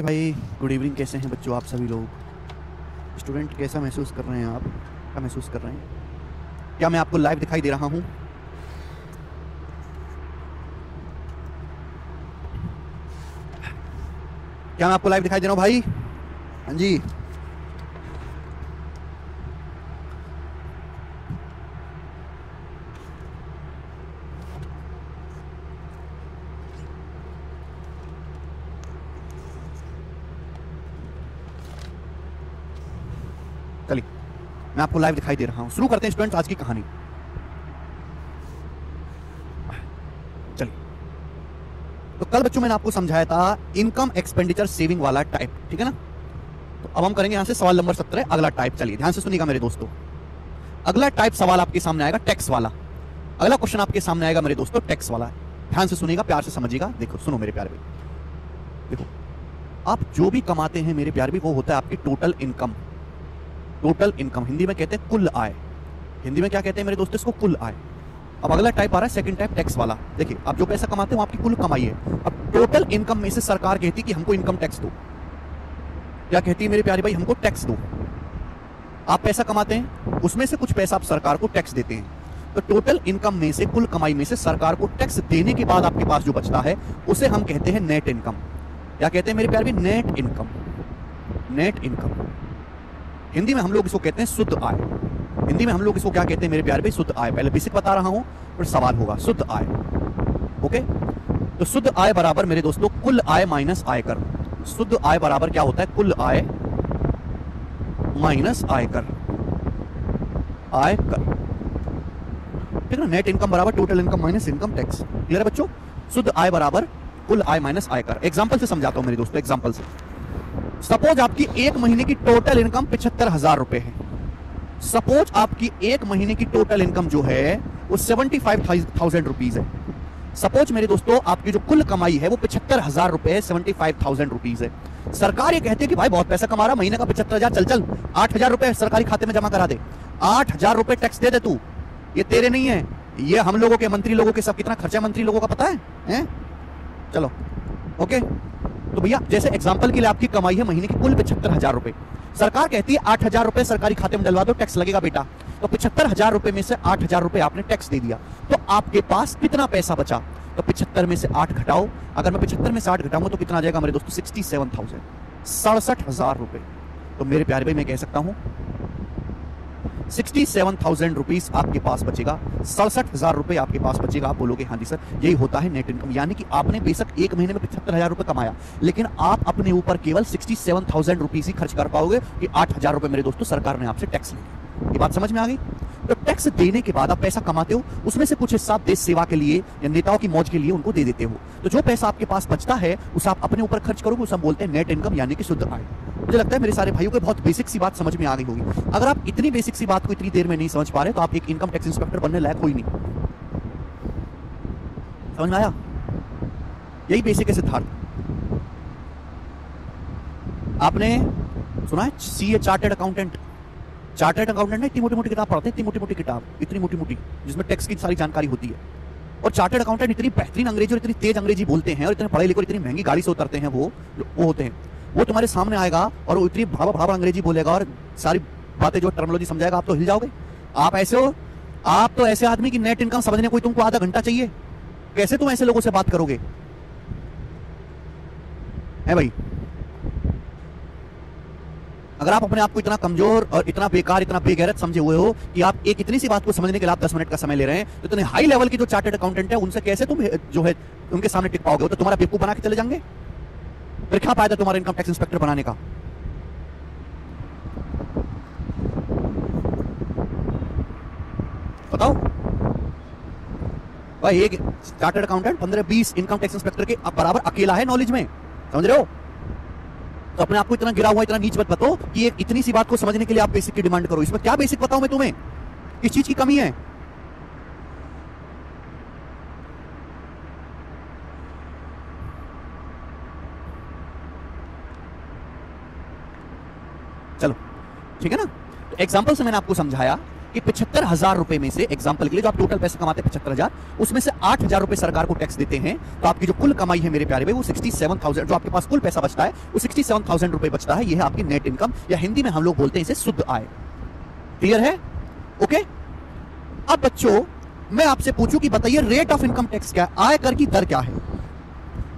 भाई good evening. कैसे हैं बच्चों आप सभी लोग? स्टूडेंट कैसा महसूस कर रहे हैं आप? क्या महसूस कर रहे हैं? क्या मैं आपको लाइव दिखाई दे रहा हूं? क्या मैं आपको लाइव दिखाई दे रहा हूं भाई? हाँ जी। चलिए मैं आपको लाइव दिखाई दे रहा हूं। शुरू करते हैं स्टूडेंट्स आज की कहानी। चलिए, तो कल बच्चों मैंने आपको समझाया था इनकम एक्सपेंडिचर सेविंग वाला टाइप, ठीक है ना? तो अब हम करेंगे यहां से सवाल नंबर 17 अगला टाइप। चलिए ध्यान से सुनिएगा मेरे दोस्तों। अगला टाइप सवाल आपके सामने आएगा टैक्स वाला। अगला क्वेश्चन आपके सामने आएगा मेरे दोस्तों टैक्स वाला। ध्यान से सुनिएगा, प्यार से समझिएगा। देखो सुनो मेरे प्यारे भाई, देखो आप जो भी कमाते हैं मेरे प्यारे भाई वो होता है आपकी total income. Total income Hindi में कहते हैं कुल आय। हिंदी में क्या कहते हैं मेरे दोस्तों? इसको कुल आय। अब अगला टाइप आ रहा है सेकंड टाइप टैक्स वाला। देखिए आप जो पैसा कमाते हो आपकी कुल कमाई है। अब टोटल इनकम में से सरकार कहती है कि हमको इनकम टैक्स दो। क्या कहती है मेरे प्यारे भाई? हमको टैक्स दो। आप पैसा कमाते हैं, उसमें से कुछ पैसा आप सरकार को टैक्स देते हैं। तो टोटल इनकम में से, कुल कमाई में से सरकार को टैक्स देने के बाद आपके पास जो बचता है उसे हम कहते हैं नेट इनकम। क्या कहते हैं मेरे प्यारे भाई? Net income. Net income Hindi में हम लोग इसको कहते हैं शुद्ध आय। हिंदी में हम लोग इसको क्या कहते हैं मेरे प्यारे भाई? शुद्ध आय। पहले बेसिक बता रहा हूं फिर सवाल होगा। शुद्ध आय, ओके? तो शुद्ध आय बराबर मेरे दोस्तों कुल आय माइनस आयकर। शुद्ध आय बराबर क्या होता है? कुल आय माइनस आयकर। आयकर, ठीक है ना? नेट इनकम बराबर total income minus income tax. Clear है बच्चों? शुद्ध आय बराबर कुल आय माइनस आयकर। एग्जांपल से समझाता हूं मेरे दोस्तों, एग्जांपल से। सपोज आपकी एक महीने की टोटल इनकम 75,000 रुपए है। सपोज आपकी एक महीने की टोटल इनकम जो है वो 75,000 रुपीज है। सपोज मेरे दोस्तों आपकी जो कुल कमाई है वो 75,000 रुपए है, 75,000 रुपीज है। सरकार ये कहती है कि भाई बहुत पैसा कमा रहा, महीने का 75,000, चल चल 8,000 रुपए सरकारी खाते में जमा करा दे। 8,000 रुपए टैक्स दे दे तू। ये तेरे नहीं है, ये हम लोगों के, मंत्री लोगों के। सब कितना खर्चा मंत्री लोगों का पता है? चलो ओके। तो भैया जैसे एग्जांपल के लिए आपकी कमाई है महीने की कुल 75,000 रुपए। सरकार कहती है 8,000 रुपए सरकारी खाते में डलवा दो, टैक्स लगेगा बेटा। तो 75,000 रुपए में से 8,000 रुपए आपने टैक्स दे दिया, तो आपके पास कितना पैसा बचा? तो 75 में से 8 घटाओ। अगर मैं 75 में से 8 घटाऊंगा तो कितना आ जाएगा मेरे दोस्तों? 67,000, 67,000 रुपए। तो मेरे प्यारे भाई मैं कह सकता हूं 67,000 रुपीज आपके पास बचेगा, 67,000 रुपए आपके पास बचेगा। आप बोलोगे हाँ जी सर, यही होता है नेट इनकम। यानी कि आपने बेशक एक महीने में 75,000 रुपए कमाया, लेकिन आप अपने ऊपर केवल 67,000 रुपीज ही खर्च कर पाओगे कि 8,000 रुपए मेरे दोस्तों सरकार ने आपसे टैक्स लिया। ये बात समझ में आ गई? तो टैक्स देने के बाद आप पैसा कमाते हो, उसमें से कुछ हिस्सा देश सेवा के लिए या नेताओं की मौज के लिए उनको दे देते हो। तो जो पैसा आपके पास बचता है उसे आप अपने ऊपर खर्च करोगे, उसे हम बोलते हैं नेट इनकम, यानी कि शुद्ध आय। मुझे लगता है मेरे सारे भाइयों को बहुत बेसिक सी बात समझ में आ गई होगी। अगर आप इतनी बेसिक सी बात को इतनी देर में नहीं समझ पा रहे तो आप एक इनकम टैक्स इंस्पेक्टर बनने लायक हो ही नहीं। समझ में आया? यही बेसिक है सिद्धार्थ। आपने सुना है CA, chartered accountant? Chartered accountant ने इतनी मोटी मोटी किताब पढ़ते हैं, इतनी मोटी मोटी किताब, इतनी मोटी मोटी, जिसमें टैक्स की सारी जानकारी होती है। और चार्टर्ड अकाउंटेंट इतनी बेहतरीन अंग्रेजी और इतनी तेज अंग्रेजी बोलते हैं, और इतने पढ़े लिखे और इतनी महंगी गाड़ी से उतरते हैं वो होते हैं। वो तुम्हारे सामने आएगा और वो इतनी भावा भावा अंग्रेजी बोलेगा और सारी बातें जो टर्मिनोलॉजी समझाएगा, आप तो हिल जाओगे। आप ऐसे हो, आप तो ऐसे आदमी की नेट इनकम समझने कोई तुमको आधा घंटा चाहिए। कैसे तुम ऐसे लोगों से बात करोगे? है भाई? अगर आप अपने आप को इतना कमजोर और इतना बेकार, इतना बेगैरत समझे हुए हो कि आप एक इतनी सी बात को समझने के लिए आप 10 मिनट का समय ले रहे हैं, तो इतने हाई लेवल की जो चार्टर्ड अकाउंटेंट है उनसे कैसे तुम जो है उनके सामने टिक पाओगे? तो तुम्हारा बेवकूफ बना के चले जाएंगे। फिर क्या फायदा तुम्हारा इनकम टैक्स इंस्पेक्टर बनाने का? बताओ भाई, एक chartered accountant 15-20 income tax inspector के बराबर अकेला है नॉलेज में। समझ रहे हो? तो अपने आप को इतना गिरा हुआ, इतना नीच मत बताओ कि एक इतनी सी बात को समझने के लिए आप बेसिक की डिमांड करो। इसमें क्या बेसिक बताऊं मैं तुम्हें? किस चीज की कमी है? चलो ठीक है ना? तो एग्जांपल से मैंने आपको समझाया कि 75,000 रुपए में से, एग्जांपल के लिए जो आप टोटल पैसे कमाते हैं 75,000, उसमें से 8,000 रुपए सरकार को टैक्स देते हैं, तो आपकी जो कुल कमाई है मेरे प्यारे भाई वो 67,000, जो आपके पास कुल पैसा बचता है वो 67,000 रुपए बचता है। ये है आपकी नेट इनकम, या हिंदी में हम लोग बोलते हैं इसे शुद्ध आय। क्लियर है? ओके। अब बच्चों मैं आपसे पूछूं कि बताइए रेट ऑफ इनकम टैक्स क्या है, आयकर की दर क्या है।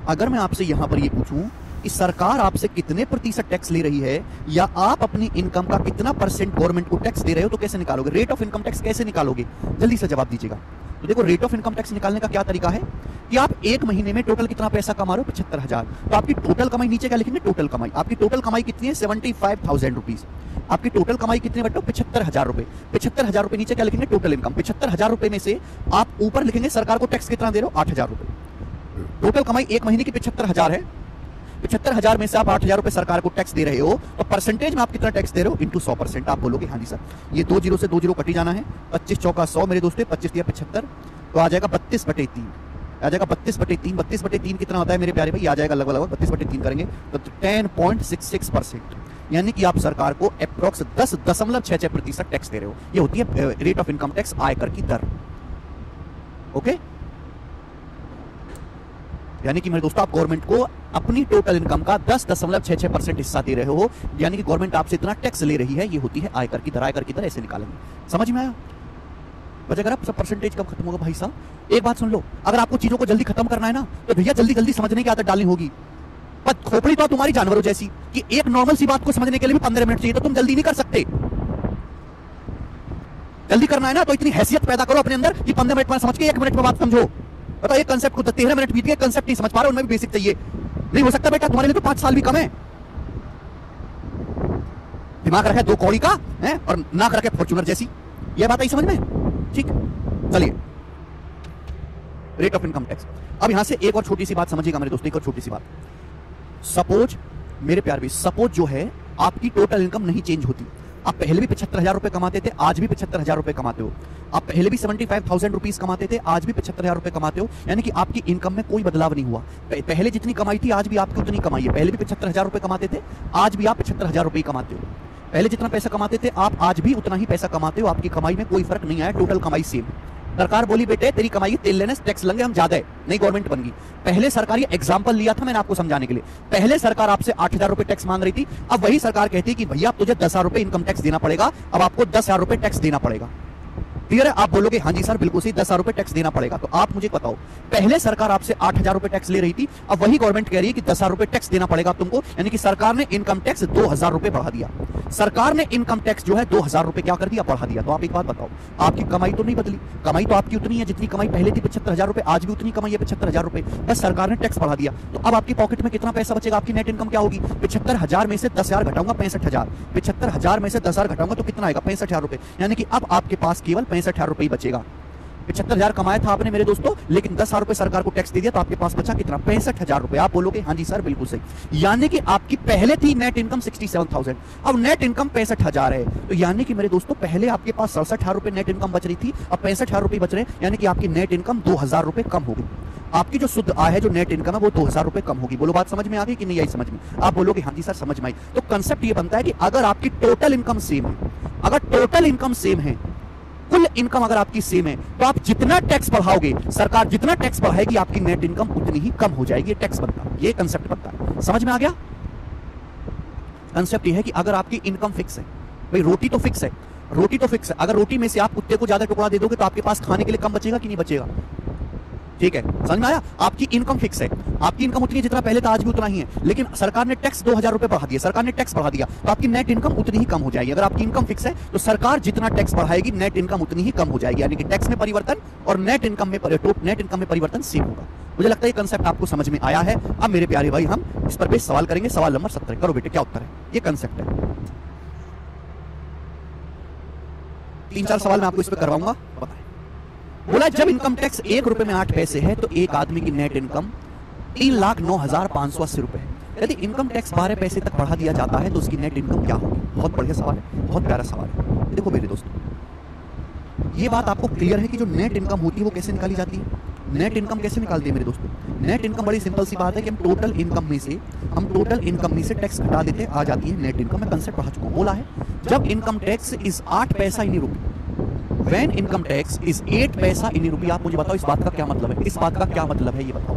अगर मैं आपसे यहां पर ये पूछूं कि सरकार आपसे कितने प्रतिशत टैक्स ले रही है, या आप अपनी इनकम का कितना परसेंट गवर्नमेंट को टैक्स दे रहे हो, तो कैसे निकालोगे? रेट ऑफ इनकम टैक्स कैसे निकालोगे? जल्दी से जवाब दीजिएगा। तो देखो रेट ऑफ इनकम टैक्स निकालने का क्या तरीका है कि आप एक महीने में टोटल कितना पैसा कमा रहे हो, 75,000, तो आपकी टोटल कमाई नीचे क्या लिखेंगे, टोटल कमाई। आपकी टोटल कमाई कितनी है, 75,000 रुपीज। आपकी टोटल कमाई कितने बटो, 75,000 रुपए। 75,000 रुपए नीचे क्या लिखेंगे, टोटल इनकम। 75,000 रुपए में से आप ऊपर लिखेंगे सरकार को टैक्स कितना दे रहे हो, 8,000 रुपए। टोटल कमाई एक महीने की 75,000 है, 75,000 में से आप 8,000 रुपए सरकार को टैक्स दे रहे हो, तो परसेंटेज में आप कितना टैक्स दे रहे हो, इंटू 100%। आप बोलोगे हाँ जी सर, ये 2 जीरो से 2 जीरो कटी जाना है, 25 चौका 100 मेरे दोस्तों, 25 या 75, तो आ जाएगा 32/3, आ जाएगा 32/3। 32/3 कितना होता है मेरे प्यारे भाई, आ जाएगा लगभग 32/3 करेंगे तो 10.66%, यानी कि आप सरकार को अप्रोक्स 10.66% टैक्स दे रहे हो। ये होती है रेट ऑफ इनकम टैक्स, आयकर की दर। ओके, यानी कि मेरे दोस्तों आप गवर्नमेंट को अपनी टोटल इनकम का 10.66% हिस्सा दे रहे हो, यानी कि गवर्नमेंट आपसे इतना टैक्स ले रही है, ये होती है आयकर की दर। आयकर की दर ऐसे निकालेंगे, समझ में आया? बच्चे अगर आप सब परसेंटेज कब खत्म होगा भाई साहब, एक बात सुन लो, अगर आपको चीजों को जल्दी खत्म करना है ना, तो भैया जल्दी जल्दी समझने की आदत डालनी होगी। पर खोपड़ी तो तुम्हारी जानवरों जैसी कि एक नॉर्मल सी बात को समझने के लिए भी 15 मिनट चाहिए, तो तुम जल्दी नहीं कर सकते। जल्दी करना है ना तो इतनी हैसियत पैदा करो अपने अंदर कि 15 मिनट में समझ के 1 मिनट में बात समझो। बताओ एक कंसेप्ट को 13 मिनट बीत गए, कंसेप्ट नहीं समझ पा रहे, उनमें भी बेसिक चाहिए। नहीं हो सकता बेटा, तुम्हारे लिए तो 5 साल भी कम है। दिमाग रखा है 2 कौड़ी का है और नाक रखे फॉर्च्यूनर जैसी, यह बात आई समझ में? ठीक, चलिए रेट ऑफ इनकम टैक्स। अब यहां से एक और छोटी सी बात समझिएगा मेरे दोस्तों, एक और छोटी सी बात। सपोज मेरे प्यार भी, सपोज जो है आपकी टोटल इनकम नहीं चेंज होती, आप पहले भी 75,000 रुपए कमाते थे, आज भी 75,000 रुपए कमाते हो। आप पहले भी 75,000 रुपीज कमाते थे, आज भी 75,000 रुपए कमाते हो, यानी कि आपकी इनकम में कोई बदलाव नहीं हुआ। पहले जितनी कमाई थी आज भी आपकी उतनी कमाई है। पहले भी 75,000 रुपए कमाते थे, आज भी आप 75,000 रुपए कमाते हो। पहले जितना पैसा कमाते थे आप आज भी उतना ही पैसा कमाते हो, आपकी कमाई में कोई फर्क नहीं आया, टोटल कमाई सेम। सरकार बोली बेटे तेरी कमाई तेल लेने से टैक्स लेंगे हम ज्यादा है, नई गवर्नमेंट बन गई। पहले सरकार, ये एग्जांपल लिया था मैंने आपको समझाने के लिए, पहले सरकार आपसे 8,000 रुपए टैक्स मांग रही थी, अब वही सरकार कहती है कि भैया अब तुझे 10,000 रुपए इनकम टैक्स देना पड़ेगा, अब आपको 10,000 रुपए टैक्स देना पड़ेगा। क्लियर है? आप बोलोगे हाँ जी सर बिल्कुल सही, 10,000 रुपए टैक्स देना पड़ेगा। तो आप मुझे बताओ, पहले सरकार आपसे 8,000 रुपए टैक्स ले रही थी, अब वही गवर्नमेंट कह रही है कि 10,000 रुपए टैक्स देना पड़ेगा तुमको, यानी कि सरकार ने इनकम टैक्स 2,000 रुपए बढ़ा दिया। सरकार ने इनकम टैक्स जो है 2,000 रुपए क्या कर दिया, बढ़ा दिया। तो आप एक बात बताओ, आपकी कमाई तो नहीं बदली, कमाई तो आपकी उतनी है जितनी कमाई पहले थी 75,000 रुपए, आज भी उतनी कमाई है 75,000 रुपए, बस सरकार ने टैक्स बढ़ा दिया। तो अब आपकी पॉकेट में कितना पैसा बचेगा, आपकी नेट इनकम क्या होगी? 75,000 में से 10,000 घटाऊंगा 65,000, 75,000 में से 10,000 घटाऊंगा तो कितना आएगा, 65,000 रुपए, यानी कि अब आपके पास केवल 65,000 रुपए ही बचेगा। 75,000 कमाया था आपने मेरे दोस्तों, लेकिन 10,000 रुपए सरकार को टैक्स दे दिया, तो आपके पास बचा कितना, 65,000 रुपए। आप बोलोगे हाँ जी सर बिल्कुल सही, यानी कि आपकी पहले थी नेट इनकम 67,000, अब नेट इनकम 65,000 है। तो यानी कि मेरे दोस्तों पहले आपके पास 67,000 रुपए नेट इनकम बच रही थी, अब 65,000 रुपए बच रहे हैं, यानी कि आपकी नेट इनकम 2,000 रुपए कम होगी। आपकी जो शुद्ध आय है, जो नेट इनकम है, वो 2,000 रुपए कम होगी। बोलो बात समझ में आ गई कि नहीं आई समझ में? आप बोलोगे हाँ जी सर समझ में आई। तो कंसेप्ट ये बनता है कि अगर आपकी टोटल इनकम सेम है, अगर टोटल इनकम सेम है, कुल इनकम अगर आपकी सेम है, तो आप जितना टैक्स बढ़ाओगे, सरकार जितना टैक्स बढ़ाएगी, आपकी नेट इनकम उतनी ही कम हो जाएगी। टैक्स बनता है, ये कंसेप्ट बनता है, समझ में आ गया? कंसेप्ट ये है कि अगर आपकी इनकम फिक्स है, भाई रोटी तो फिक्स है, रोटी तो फिक्स है, अगर रोटी में से आप कुत्ते को ज्यादा टुकड़ा दे दोगे तो आपके पास खाने के लिए कम बचेगा कि नहीं बचेगा? ठीक है, समझ में आया? आपकी इनकम फिक्स है, आपकी इनकम उतनी है जितना पहले था, आज भी उतना ही है, लेकिन सरकार ने टैक्स 2,000 रुपए बढ़ा दिया, सरकार ने टैक्स बढ़ा दिया, तो आपकी नेट इनकम उतनी ही कम हो जाएगी। अगर आपकी इनकम फिक्स है तो सरकार जितना टैक्स बढ़ाएगी, नेट इनकम उतनी ही कम हो जाएगी, यानी कि टैक्स में परिवर्तन और नेट इनकम में परिवर्तन सेम होगा। मुझे लगता है ये कंसेप्ट आपको समझ में आया है। अब मेरे प्यारे भाई हम इस पर बेस सवाल करेंगे। सवाल नंबर 17 करो बेटे, क्या उत्तर है? ये कंसेप्ट है, 3-4 सवाल मैं आपको इस पर करवाऊंगा, बताएं। बोला जब इनकम टैक्स 1 रुपए में 8 पैसे है तो एक आदमी की नेट इनकम 3,09,580 रुपए है। यदि इनकम टैक्स 12 पैसे तक बढ़ा दिया जाता है तो उसकी नेट इनकम क्या होगी? बहुत बढ़िया सवाल है, बहुत प्यारा सवाल है। देखो मेरे दोस्तों, ये बात आपको क्लियर है कि जो नेट इनकम होती है वो कैसे निकाली जाती है? नेट इनकम कैसे निकालते हैं मेरे दोस्तों? नेट इनकम बड़ी सिंपल सी बात है कि हम टोटल इनकम में से टैक्स घटा देते, आ जाती है नेट इनकम। मैं कंसेप्ट पढ़ा चुका हूं, बोला है जब इनकम टैक्स इस 8 पैसा ही नहीं रुकी, व्हेन इनकम टैक्स इज 8 पैसा इन रुपये, आप मुझे बताओ इस बात का क्या मतलब है, इस बात का क्या मतलब है ये बताओ।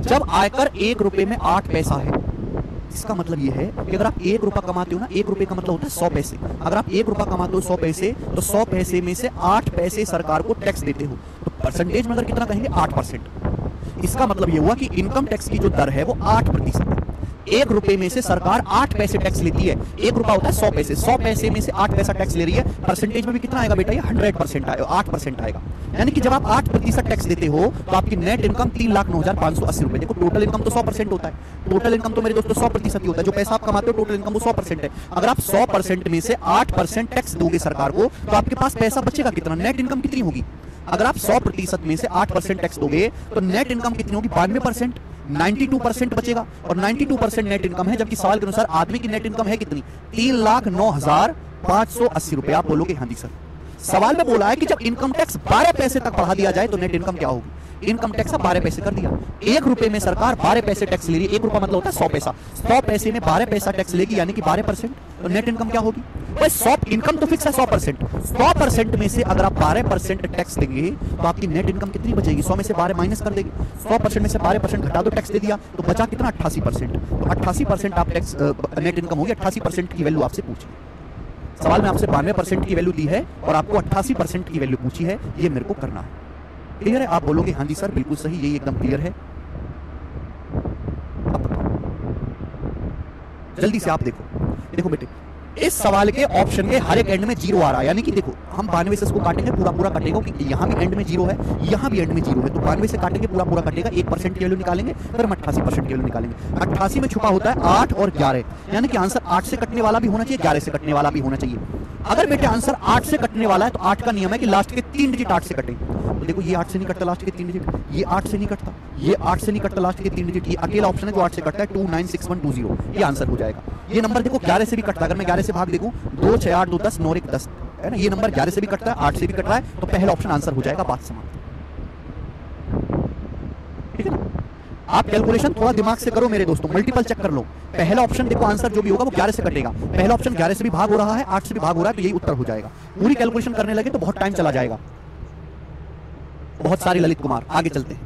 जब आयकर 1 रुपए में 8 पैसा है, इसका मतलब ये है कि अगर आप 1 रुपया कमाते हो ना, 1 रुपए का मतलब होता है 100 पैसे, अगर आप 1 रुपया कमाते हो 100 पैसे, तो 100 पैसे में से 8 पैसे सरकार को टैक्स देते हो, तो परसेंटेज में अगर कितना कहेंगे 8%। इसका मतलब ये हुआ कि इनकम टैक्स की जो दर है वो 8% है। 1 रुपए में से सरकार 8 पैसे टैक्स लेती है, 1 रुपया होता है 100 पैसे, 100 पैसे में से 8 पैसा टैक्स ले रही है, परसेंटेज में भी कितना आएगा बेटा, ये 100% आएगा, 8% आएगा। यानी कि जब आप 8% टैक्स देते हो तो आपकी नेट इनकम 3,09,580 रुपए। देखो टोटल इनकम तो 100% होता है, टोटल इनकम तो मेरे दोस्तों 100% ही होता है, जो पैसा आप कमाते हो टोटल इनकम वो 100% है। अगर आप 100% में से 8% टैक्स दोगे सरकार को, तो आपके पास पैसा बचेगा कितना, नेट इनकम कितनी होगी। अगर आप 100% में से 8% टैक्स दोगे तो नेट इनकम कितनी होगी, 92%, 92% बचेगा, और 92% नेट इनकम है। जबकि सवाल के अनुसार आदमी की नेट इनकम है कितनी, 3,09,580 रुपए। आप बोलोगे हाँ जी सर, सवाल में बोला है कि जब इनकम टैक्स 12 पैसे तक बढ़ा दिया जाए तो नेट इनकम क्या होगी। इनकम टैक्स 12 पैसे कर दिया, 1 रुपए में सरकार 12 पैसे टैक्स ले रही है, 1 रुपया मतलब होता है 100 पैसा, 100 पैसे में 12 पैसा टैक्स लेगी, यानी कि 12%, तो नेट इनकम क्या होगी भाई। 100 इनकम तो फिक्स है 100%, 100% में से अगर आप 12% टैक्स देंगे तो आपकी नेट इनकम कितनी बचेगी, 100 में से 12 माइनस कर देंगे, 100% में से 12% घटा दो, टैक्स दे दिया तो बचा कितना 88%, तो 88% आप टैक्स नेट इनकम होगी। 88% की वैल्यू आपसे पूछी, सवाल में आपसे 92% की वैल्यू दी है और आपको 88% की वैल्यू पूछी है, ये मेरे को करना है। क्लियर है, आप बोलोगे हाँ जी सर बिल्कुल सही, यही एकदम क्लियर है। अब बताओ जल्दी से, आप देखो बेटे, इस सवाल के ऑप्शन के हर एक एंड में 0 आ रहा है, यानी कि देखो हम 92 से इसको काटेंगे, पूरा कटेगा, क्योंकि यहां भी एंड में 0 है, यहां भी एंड में 0 है, तो 92 से काटेंगे पूरा कटेगा, 1% की वैल्यू निकालेंगे, फिर हम 88% की वैल्यू निकालेंगे। 88 में छुपा होता है 8 और 11, यानी कि आंसर 8 से कटने वाला भी होना चाहिए, 11 से कटने वाला भी होना चाहिए। अगर बेटे आंसर 8 से कटने वाला है तो 8 का नियम है कि लास्ट के 3 डिजिट 8 से कटें। तो देखो ये 8 से नहीं कटता लास्ट के 3 डिजिट, ये 8 से नहीं कटता, ये 8 से नहीं कटता लास्ट के 3 डिजिट, ये अकेला ऑप्शन है जो 8 से कटता है, 296120, ये आंसर हो जाएगा। ये नंबर देखो 11 से भी कटता है, अगर मैं 11 से भाग देखूं 2 6 8 2 10 9 1 10 है ना, ये नंबर 11 से भी कटता है, 8 से भी कट रहा है, तो पहला ऑप्शन आंसर हो जाएगा, बात समाप्त। ठीक है ना, आप कैलकुलेशन थोड़ा दिमाग से करो मेरे दोस्तों, मल्टीपल चेक कर लो। पहला ऑप्शन देखो आंसर जो भी होगा वो 11 से कटेगा, पहला ऑप्शन 11 से भी भाग हो रहा है, 8 से भी भाग हो रहा है, तो यही उत्तर हो जाएगा। पूरी कैलकुलेशन करने लगे तो बहुत टाइम चला जाएगा। बहुत सारे ललित कुमार, आगे चलते हैं।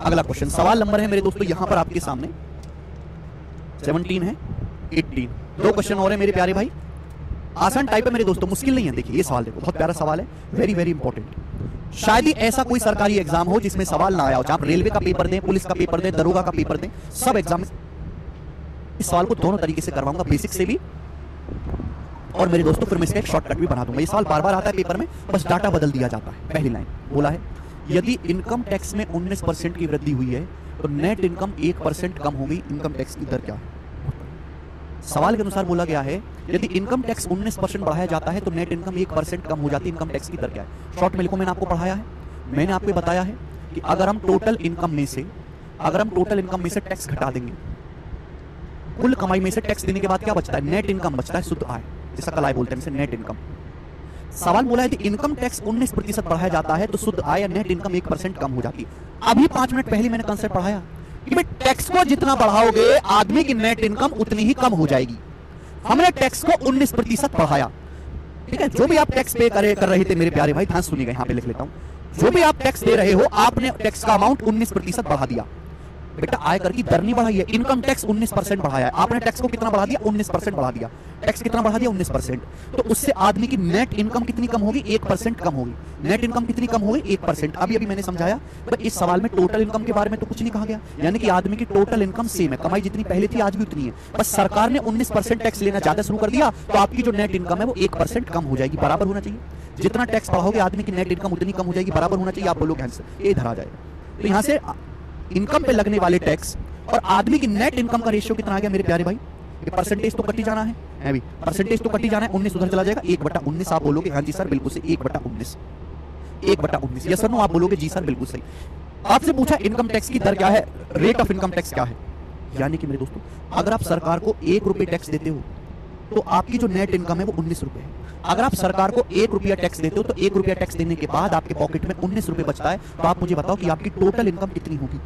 अगला क्वेश्चन, सवाल नंबर है मेरे दोस्तों यहां पर आपके सामने 17 है, 18, 2 क्वेश्चन और है मेरे प्यारे भाई। आसान टाइप है मेरे दोस्तों, मुश्किल नहीं है। देखिए ये सवाल देखो, बहुत प्यारा सवाल है, वेरी वेरी इंपॉर्टेंट। शायद ही ऐसा कोई सरकारी एग्जाम हो जिसमें सवाल ना आया हो, जहां आप रेलवे का पेपर दें, पुलिस का पेपर दें, दरोगा का पेपर दें, सब एग्जाम में इस सवाल को दोनों तरीके से करवाऊंगा, बेसिक से भी, और मेरे दोस्तों फिर मैं इसका एक शॉर्टकट भी बना दूंगा। ये सवाल बार बार आता है पेपर में, बस डाटा बदल दिया जाता है। पहली लाइन बोला है, यदि इनकम टैक्स में 19% की वृद्धि हुई है तो नेट इनकम 1% कम हो गई, इनकम टैक्स की दर क्या है। सवाल के अनुसार बोला गया है यदि इनकम टैक्स 19% बढ़ाया जाता है तो नेट इनकम 1% कम हो जाती है, इनकम टैक्स की दर क्या है। शॉर्ट में लिखो, मैंने आपको पढ़ाया है, मैंने आपको बताया है कि अगर हम टोटल इनकम में से टैक्स घटा देंगे, कुल कमाई में से टैक्स देने के बाद क्या बचता है, नेट इनकम बचता है, शुद्ध आय, जैसा कल आय बोलते हैं इसे, नेट इनकम। सवाल बोला है कि इनकम टैक्स 19% बढ़ाया जाता है तो शुद्ध आय या नेट इनकम 1% कम हो जाती है। अभी 5 मिनट पहले मैंने कंसेप्ट पढ़ाया कि भाई टैक्स को जितना बढ़ाओगे आदमी की नेट इनकम उतनी ही कम हो जाएगी। हमने टैक्स को 19% बढ़ाया, ठीक है। जो भी आप टैक्स पे कर रहे थे मेरे प्यारे भाई, ध्यान सुनिएगा, यहां पे लिख लेता हूं, जो भी आप टैक्स दे रहे हो आपने टैक्स का अमाउंट 19% बढ़ा दिया। बेटा आयकर की दर नहीं बढ़ाई है, इनकम टैक्स 19% बढ़ाया है, आपने टैक्स को कितना बढ़ा दिया, 19% बढ़ा दिया। टैक्स कितना बढ़ा दिया, 19%, तो उससे आदमी की नेट इनकम कितनी कम होगी, 1% कम होगी। नेट इनकम कितनी कम होगी, 1%। अभी मैंने समझाया, तो इस सवाल में टोटल इनकम के बारे में तो कुछ नहीं कहा गया, यानी कि आदमी की टोटल इनकम सेम है, कमाई जितनी पहले थी आज भी उतनी है, बस सरकार ने 19% टैक्स लेना ज्यादा शुरू कर दिया, तो आपकी जो नेट इनकम है वो 1% कम हो जाएगी, बराबर होना चाहिए। जितना टैक्स बढ़ाओगे आदमी की नेट इनकम उतनी कम हो जाएगी, बराबर होना चाहिए। आप बोलोगे आंसर, ये इधर आ जाएगा। तो यहां से इनकम पे लगने वाले टैक्स और आदमी की नेट इनकम का रेशियो कितना आ गया मेरे प्यारे भाई, ये परसेंटेज तो कटी जाना है भी, परसेंटेज तो कटी जाना है, 19 उधर चला जाएगा, 1/19। आप बोलोगे हाँ जी सर बिल्कुल से 1/19, 1/19, यस सर नो। आप बोलोगे जी सर बिल्कुल सही। आपसे पूछा इनकम टैक्स की दर क्या है, रेट ऑफ इनकम टैक्स क्या है, यानी कि मेरे दोस्तों अगर आप सरकार को 1 रुपए टैक्स देते हो तो आपकी जो नेट इनकम है वो 19 रुपए है। अगर आप सरकार को 1 रुपया टैक्स देते हो तो 1 रुपया टैक्स देने के बाद आपके पॉकेट में 19 रुपए बचता है। तो आप मुझे बताओ कि आपकी टोटल इनकम कितनी होगी,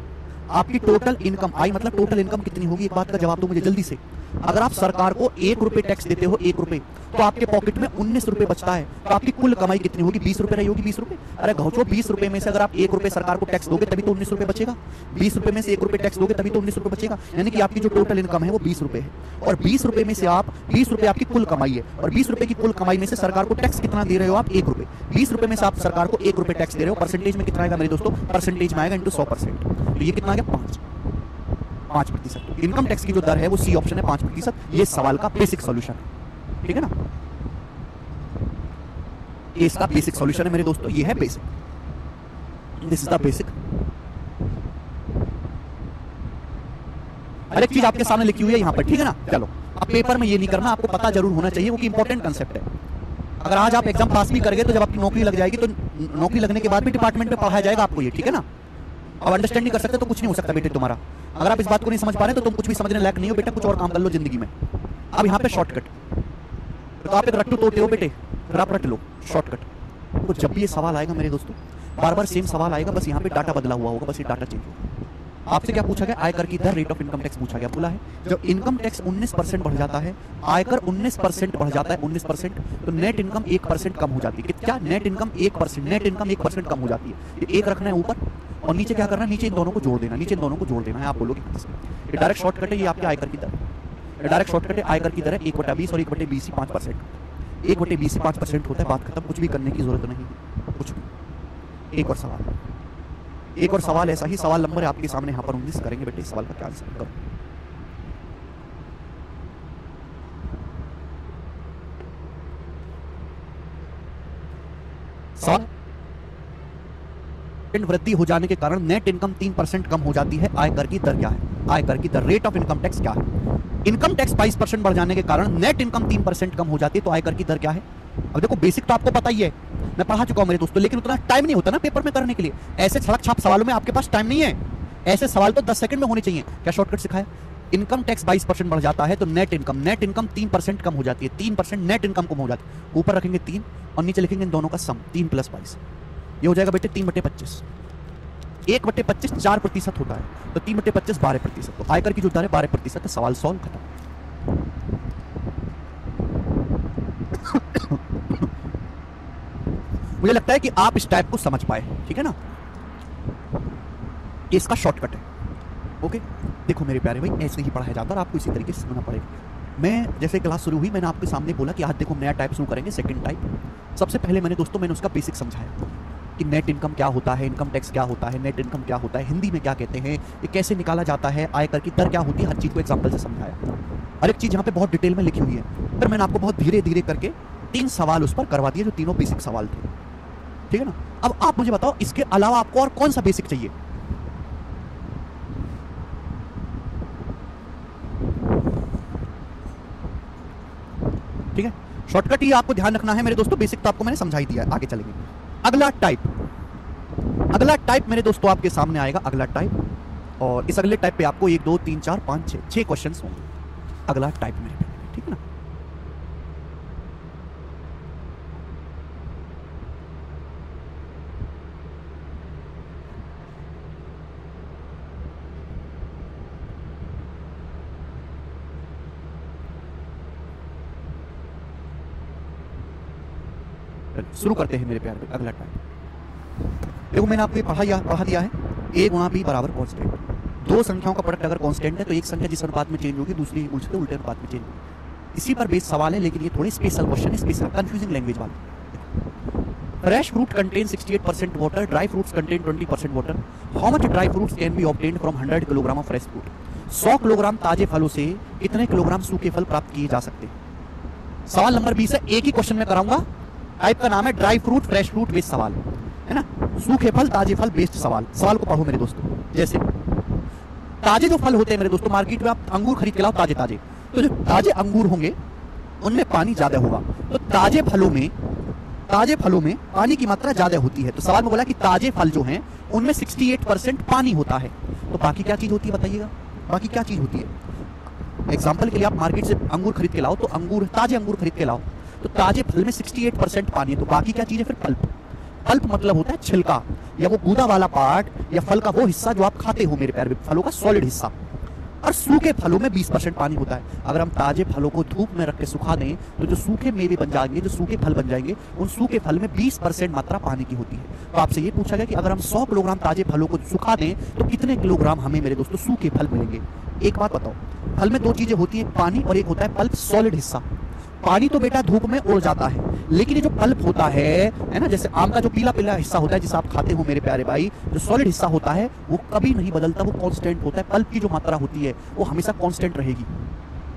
आपकी टोटल इनकम आई मतलब टोटल इनकम कितनी होगी, एक बात का जवाब दो मुझे जल्दी से। अगर आप सरकार को 1 रुपए टैक्स देते हो, 1 रुपए, तो आपके पॉकेट में 19 रुपए बचता है। तो आपकी कुल कमाई कितनी होगी? 20 रुपए रही होगी। 20 रुपए, अरे घोचो, 20 रुपए में से अगर आप 1 रुपए सरकार को टैक्स दोगे तभी तो 19 रुपए बचेगा। 20 रुपए में से 1 रुपए टैक्स दोगे तभी तो 19 रुपए बचेगा। यानी कि आपकी जो टोटल इनकम है वो 20 रुपए है, और 20 रुपए में से आप 20 रुपए आपकी कुल कमाई है, और 20 रुपए की कुल कमाई में से सरकार को टैक्स कितना दे रहे हो आप? 1 रुपए। 20 रुपए में से आप सरकार को 1 रुपए टैक्स दे रहे हो। परसेंटेज में कितना आएगा मेरे दोस्तों? परसेंटेज में आएगा इंटू 100%। तो ये कितना आ गया? 5%। इनकम टैक्स की जो दर है वो सी ऑप्शन है, 5%। ये सवाल का बेसिक सॉल्यूशन है, ठीक है ना? ये इसका बेसिक सॉल्यूशन है मेरे दोस्तों, ये है basic, this is the basic. हर एक चीज आपके सामने लिखी हुई है यहां पर, ठीक है ना? चलो, अब पेपर में ये नहीं करना, आपको पता जरूर होना चाहिए, वो कि इंपॉर्टेंट कंसेप्ट है। अगर आज आप एग्जाम पास भी कर गए तो जब आपकी नौकरी लग जाएगी तो नौकरी लगने के बाद भी डिपार्टमेंट में पढ़ाया जाएगा आपको ये, ठीक है ना? अब अंडरस्टैंड नहीं कर सकते तो कुछ नहीं हो सकता बेटे तुम्हारा। अगर आप इस बात को नहीं समझ पा रहे तो तुम कुछ भी समझने लायक नहीं हो बेटा, कुछ और काम कर लो जिंदगी में। अब यहाँ पे शॉर्टकट, तो आप एक रट्टू तोड़ते हो बेटे, फिर आप रट लो शॉर्टकट। तो जब भी ये सवाल आएगा मेरे दोस्तों, बार बार सेम सवाल आएगा, बस यहाँ पे डाटा बदला हुआ होगा, बस ये डाटा चेंज होगा। आपसे क्या पूछा गया? आयकर की दर, रेट ऑफ इनकम टैक्स पूछा गया। बोला है जब इनकम टैक्स 19% बढ़ जाता है, आयकर 19% बढ़ जाता है, 19%, तो नेट इनकम 1% कम हो जाती है। क्या? नेट इनकम 1%, नेट इनकम 1% कम हो जाती है। ये एक रखना है ऊपर, और नीचे क्या करना है? नीचे इन दोनों को जोड़ देना, नीचे इन दोनों को जोड़ देना है। आप बोलोगे ये डायरेक्ट शॉर्टकट है, ये आपके आयकर की दर। डायरेक्ट शॉर्टकट है, आयकर की दर है 1/20 और 1/20 5%। 1/20 5% होता है, बात खत्म, कुछ भी करने की जरूरत नहीं, कुछ भी। एक और सवाल, एक और सवाल, ऐसा ही सवाल नंबर है आपके सामने यहाँ पर 19 करेंगे बेटे। इस सवाल का क्या आंसर करो? सवाल, वृद्धि हो जाने के कारण नेट इनकम 3% कम हो जाती है, आयकर की दर क्या है? आयकर की दर, रेट ऑफ इनकम टैक्स क्या है? इनकम टैक्स 22% बढ़ जाने के कारण नेट इनकम 3% कम हो जाती है, तो आयकर की दर क्या है? अब देखो, बेसिक तो आपको पता ही है, मैं पढ़ा चुका हूं मेरे दोस्तों, लेकिन उतना टाइम नहीं होता ना पेपर में करने के लिए। ऐसे सड़क छाप सवालों में आपके पास टाइम नहीं है, ऐसे सवाल तो 10 सेकंड में होने चाहिए। क्या शॉर्टकट सिखाया? इनकम टैक्स 22% बढ़ जाता है तो नेट इनकम 3% कम हो जाती है। 3% नेट इनकम कम हो जाती है। ऊपर रखेंगे 3 और नीचे लिखेंगे इन दोनों का सम, 3 + 22, ये हो जाएगा बेटे 3/25। 1/25 4% होता है, तो 3/25 12%। तो आयकर की जो दर है 12% है। सवाल सॉल्व, खत्म। मुझे लगता है कि आप इस टाइप को समझ पाए, ठीक है ना? इसका शॉर्टकट है, ओके? देखो मेरे प्यारे भाई, ऐसे ही पढ़ाया जाता है और आपको इसी तरीके से समझना पड़ेगा। मैं जैसे क्लास शुरू हुई, मैंने आपके सामने बोला कि आज देखो नया टाइप शुरू करेंगे, सेकंड टाइप। सबसे पहले मैंने दोस्तों उसका बेसिक समझाया कि नेट इनकम क्या होता है, इनकम टैक्स क्या होता है, नेट इनकम क्या होता है, हिंदी में क्या कहते हैं, ये कैसे निकाला जाता है, आयकर की दर क्या होती है, हर चीज़ को एग्जाम्पल से समझाया। हर एक चीज़ यहाँ पे बहुत डिटेल में लिखी हुई है। फिर मैंने आपको बहुत धीरे धीरे करके 3 सवाल उस पर करवा दिए, जो तीनों बेसिक सवाल थे, ठीक है ना? अब आप मुझे बताओ, इसके अलावा आपको और कौन सा बेसिक चाहिए? ठीक है, शॉर्टकट ही आपको ध्यान रखना है मेरे दोस्तों, बेसिक तो आपको मैंने समझा ही दिया है। आगे चलेंगे, अगला टाइप। अगला टाइप मेरे दोस्तों आपके सामने आएगा, अगला टाइप। और इस अगले टाइप पे आपको 1 2 3 4 5 6 क्वेश्चंस होंगे। अगला टाइप मेरे पे, ठीक है ना? शुरू करते हैं मेरे प्यारे, अगला टाइप। देखो मैंने आपको पढ़ा दिया है, a × b = कांस्टेंट। दो संख्याओं का प्रोडक्ट अगर कांस्टेंट है तो एक संख्या जिस अनुपात में चेंज होगी दूसरी उल्टे अनुपात में चेंज होगी। इसी पर बेस्ड सवाल है, लेकिन ये थोड़े स्पेशल क्वेश्चन है, स्पेशल कंफ्यूजिंग लैंग्वेज वाले। Fresh fruit contain 68% water, dry fruits contain 20% water. How much dry fruits can be obtained from 100 kilogram of fresh fruit? 100 kilogram ताजे फलों से कितने किलोग्राम सूखे फल प्राप्त किए जा सकते हैं? सवाल नंबर 20 है, एक ही क्वेश्चन में कराऊंगा। टाइप का नाम है dry fruit fresh fruit based सवाल, है ना? सूखे फल ताजे फल बेस्ड सवाल। सवाल को पढ़ो मेरे दोस्तों। जैसे ताजे जो फल होते हैं मेरे दोस्तों, मार्केट में आप अंगूर खरीद के लाओ ताजे ताजे, तो जो ताजे अंगूर होंगे उनमें पानी ज्यादा होगा, तो ताजे फलों में पानी की मात्रा ज्यादा होती है। तो सवाल में बोला कि ताजे फल जो हैं उनमें 68% पानी होता है, तो बाकी क्या चीज होती है बताइएगा? बाकी क्या चीज होती है? एग्जाम्पल के लिए आप मार्केट से अंगूर खरीद के लाओ, तो ताजे अंगूर खरीद के लाओ, तो ताजे फल में 68% पानी है, तो बाकी क्या चीज है फिर? पल्प। पल्प मतलब होता है छिलका, या वो गूदा वाला पार्ट, या फल का वो हिस्सा जो आप खाते हो मेरे प्यारे, फलों का सॉलिड हिस्सा। और सूखे फलों में 20% पानी होता है। अगर हम ताजे फलों को धूप में रख के सुखा दें तो जो सूखे मेवे बन जाएंगे, जो सूखे फल बन जाएंगे, उन सूखे फल में 20% मात्रा पानी की होती है। तो आपसे ये पूछा गया कि अगर हम 100 किलोग्राम ताजे फलों को सुखा दें तो कितने किलोग्राम हमें मेरे दोस्तों सूखे फल मिलेंगे। एक बात बताओ, फल में दो चीजें होती है, पानी और एक होता है पल्प, सॉलिड हिस्सा। पानी तो बेटा धूप में उड़ जाता है, लेकिन ये जो पल्प होता है ना, जैसे आम का जो पीला पीला हिस्सा होता है जिसे आप खाते हो मेरे प्यारे भाई, जो सॉलिड हिस्सा होता है वो कभी नहीं बदलता, वो कांस्टेंट होता है। पल्प की जो मात्रा होती है वो हमेशा कांस्टेंट रहेगी।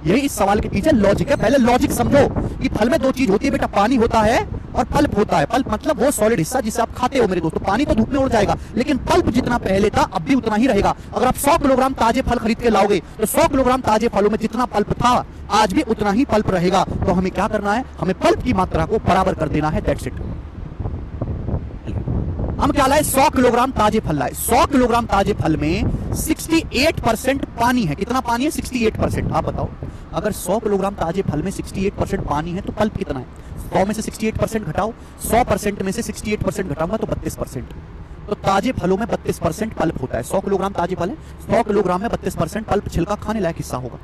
यही इस सवाल के पीछे लॉजिक है। पहले लॉजिक समझो कि फल में दो चीज होती है बेटा, पानी होता है और पल्प होता है। पल्प मतलब वो सॉलिड हिस्सा जिसे आप खाते हो मेरे दोस्तों। पानी तो धूप में उड़ जाएगा, लेकिन पल्प जितना पहले था अब भी उतना ही रहेगा। अगर आप 100 किलोग्राम ताजे फल खरीद के लाओगे तो 100 किलोग्राम ताजे फलों में जितना पल्प था आज भी उतना ही पल्प रहेगा। तो हमें क्या करना है, हमें पल्प की मात्रा को बराबर कर देना है, दैट्स इट। हम क्या लाए, 100 किलोग्राम ताजे फल लाए। 100 किलोग्राम ताजे फल में 68% पानी है। कितना पानी है, 68%। आप बताओ, अगर 100 किलोग्राम ताजे फल में 68% पानी है तो पल्प कितना है। 100 में से 68% घटाओ, 100% में से 68% घटाऊंगा तो 32%। तो ताजे फलों में 32% पल्प होता है। 100 किलोग्राम ताजे फल है, 100 किलोग्राम में 32% पल्प, छिलका खाने लायक हिस्सा होगा।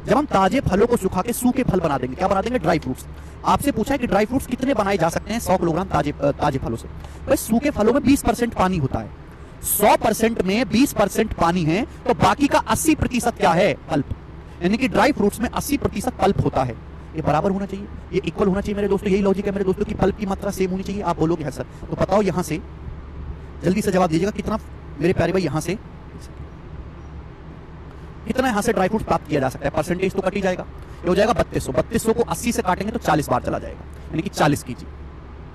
जब हम ताजे फलों को सुखा के सूखे फल बना देंगे, क्या बना देंगे, ड्राई फ्रूट्स। आपसे पूछा है कि ड्राई फ्रूट्स कितने बनाए जा सकते हैं 100 किलोग्राम ताजे फलों से। भाई सूखे फलों में 20% पानी होता है, 100% में 20% पानी है, तो बाकी का 80% क्या है, पल्प। यानी कि ड्राई फ्रूट्स में 80% पल्प होता है। ये बराबर होना चाहिए, ये इक्वल होना चाहिए मेरे दोस्तों। यही लॉजिक है मेरे दोस्तों कि पल्प की मात्रा सेम होनी चाहिए। आप बोलोगे है सर, तो बताओ यहां से जल्दी से जवाब दीजिएगा, कितना मेरे प्यारे भाई यहां से कितना यहां से ड्राई फ्रूट प्राप्त किया जा सकता है। परसेंटेज तो कट ही जाएगा, ये हो जाएगा 3200। 3200 को 80 से काटेंगे तो 40 बार चला जाएगा, यानी कि 40 केजी।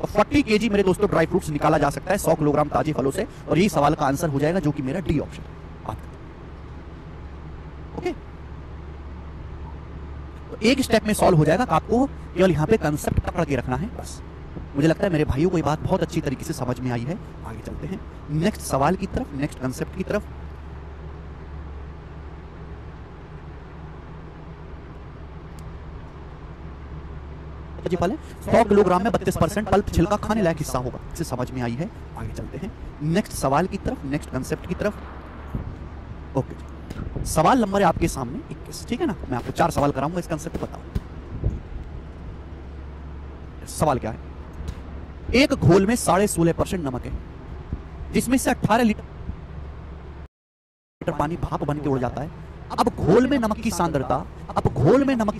और 40 केजी मेरे दोस्तों ड्राई फ्रूट्स निकाला जा सकता है 100 किलोग्राम ताजे फलों से। और यही सवाल का आंसर हो जाएगा, जो कि मेरा डी ऑप्शन। ओके, तो एक स्टेप में सॉल्व हो जाएगा। आपको केवल यहां पे कंसेप्ट पकड़ के रखना है बस। मुझे लगता है मेरे भाइयों को ये बात बहुत अच्छी तरीके से समझ में आई है। आगे चलते हैं नेक्स्ट सवाल की तरफ, नेक्स्ट कंसेप्ट की तरफ। फल है 100 किलोग्राम में 32% पल्प, छिलका खाने लायक हिस्सा होगा। इसे समझ में आई है। आगे चलते हैं नेक्स्ट सवाल की तरफ, नेक्स्ट कंसेप्ट की तरफ। ओके, सवाल नंबर है आपके सामने 21, ठीक है ना। मैं आपको 4 सवाल कराऊंगा, इस कंसेप्ट बताओ। सवाल क्या है, एक घोल में 16.5% नमक है, जिसमें से 18 लीटर पानी भाप बन के उड़ जाता है। अब घोल में नमक की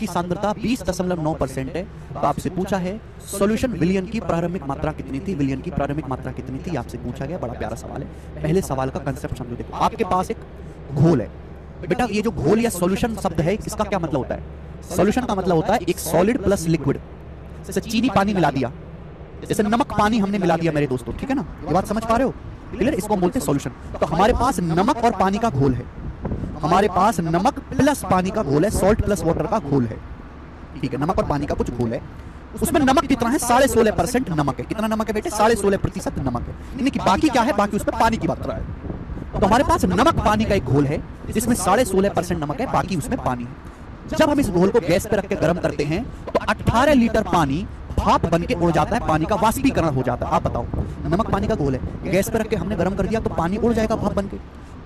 सांद्रता 20.9% है। तो आपसे पूछा है सॉल्यूशन विलयन की प्रारंभिक मात्रा कितनी थी, विलयन की प्रारंभिक मात्रा कितनी थी, आपसे पूछा गया। बड़ा प्यारा सवाल है। पहले सवाल का कंसेप्ट समझो। देखो, आपके पास एक घोल है बेटा। ये जो घोल या सॉल्यूशन शब्द है, इसका क्या मतलब होता है, सॉल्यूशन का मतलब होता है एक सॉलिड प्लस लिक्विड। जैसे चीनी पानी मिला दिया, जैसे नमक पानी हमने मिला दिया मेरे दोस्तों, ठीक है ना। ये बात समझ पा रहे हो, क्लियर। इसको बोलते हैं सॉल्यूशन। तो हमारे पास नमक और पानी का घोल है, हमारे पास नमक प्लस पानी का घोल है, सॉल्ट प्लस वाटर का घोल है, ठीक है। नमक और पानी का कुछ घोल है, उसमें नमक कितना है, 16.5% नमक है। कितना नमक है बेटे, 16.5% नमक है। यानी कि बाकी क्या है, बाकी उसमें पानी की मात्रा है। तो हमारे पास नमक पानी का एक घोल है जिसमें 16.5% नमक है, बाकी उसमें पानी है। जब हम इस घोल को गैस पे रख के गर्म करते हैं तो 18 लीटर पानी भाप बन के उड़ जाता है, पानी का वाष्पीकरण हो जाता है। आप बताओ, नमक पानी का घोल है, गैस पे रख के हमने गर्म कर दिया तो पानी उड़ जाएगा भाप बन के।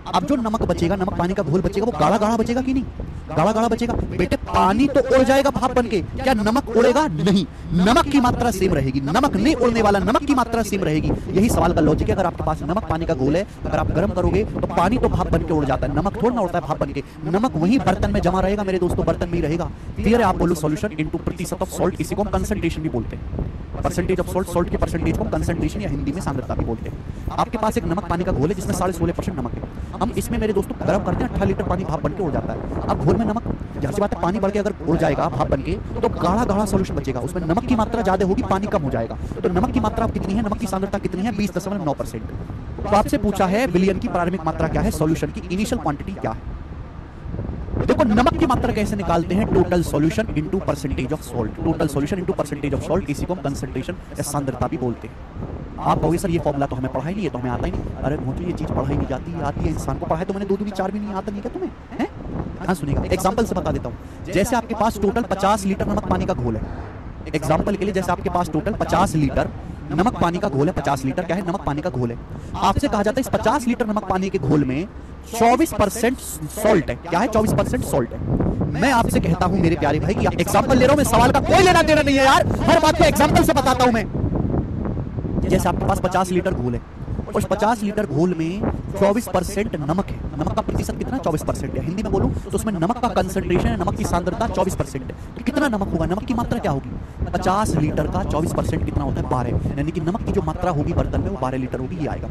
अब जो नमक बचेगा, नमक पानी का घोल बचेगा, वो गाढ़ा गाढ़ा बचेगा कि नहीं, गाढ़ा गाढ़ा बचेगा बेटे। पानी तो उड़ जाएगा भाप बन के, क्या नमक उड़ेगा, नहीं। नमक की मात्रा सेम रहेगी, नमक नहीं उड़ने वाला, नमक की मात्रा सेम रहेगी। यही सवाल का लॉजिक है। अगर आपके पास नमक पानी का घोल है, अगर आप गर्म करोगे तो पानी तो भाप बन के उड़ जाता है, नमक थोड़ा ना उड़ता है भाप बन के। नमक वही बर्तन में जमा रहेगा मेरे दोस्तों, बर्तन में ही रहेगा। क्लियर है। आप बोलो सॉल्यूशन इनटू प्रतिशत ऑफ सॉल्ट, इसी को हम कंसंट्रेशन भी बोलते हैं। परसेंटेज ऑफ सॉल्ट, सॉल्ट के परसेंटेज को कंसंट्रेशन या हिंदी में सांद्रता भी बोलते हैं। आपके पास एक नमक पानी का घोल है जिसमें 16.5% नमक है। हम इसमें मेरे दोस्तों गर्म करते हैं, 18 लीटर पानी भाप बन के उड़ जाता है। अब घोल में नमक, जहाँ से बात है, पानी बढ़ के अगर उड़ जाएगा भाप बन के तो गाढ़ा गाढ़ा सॉल्यूशन बचेगा, उसमें नमक की मात्रा ज्यादा होगी, पानी कम हो जाएगा। तो नमक की मात्रा कितनी है, नमक की सांद्रता कितनी है, 20.9%। तो आपसे पूछा है विलयन की प्रारंभिक मात्रा क्या है, सॉल्यूशन की इनिशियल क्वांटिटी क्या है। देखो, नमक की मात्रा कैसे निकालते हैं, total solution into percentage of salt. Total solution into percentage of salt, इसी को हम कंसंट्रेशन या सांद्रता भी बोलते हैं। आप कहोगे सर ये फॉर्मूला तो हमें पढ़ा ही नहीं है, तो हमें आता ही नहीं। अरे घोंचू, ये चीज पढ़ाई नहीं जाती, आती है इंसान को। पढ़ाई तो मैंने 2 दूनी 4 भी नहीं, आता नहीं क्या तुम्हें, हैं? हाँ सुनिएगा, एग्जांपल से बता देता हूँ। जैसे आपके पास टोटल 50 लीटर नमक पानी का घोल है, एग्जांपल के लिए, जैसे आपके पास टोटल 50 लीटर नमक पानी का घोल है, 50 लीटर क्या है, नमक पानी का घोल है। आपसे कहा जाता है इस 50 लीटर नमक पानी के घोल में 24% सॉल्ट है। क्या है? 24% सॉल्ट है। मैं आपसे कहता हूं मेरे प्यारे भाई कि एग्जांपल ले रहा हूं मैं, सवाल का कोई लेना देना नहीं है यार, हर बात को एग्जांपल से बताता हूं मैं। जैसे आपके पास 50 लीटर घोल है, उस 50 लीटर घोल में 24% नमक है। नमक का प्रतिशत कितना? 24% है। हिंदी में बोलूं तो उसमें नमक का कंसंट्रेशन है, नमक की सांद्रता 24% है। तो कितना नमक होगा? नमक की मात्रा क्या होगी? 50 लीटर का 24% कितना होता है? 12। यानी कि नमक की जो मात्रा होगी बर्तन में वो 12 लीटर होगी। ये आएगा।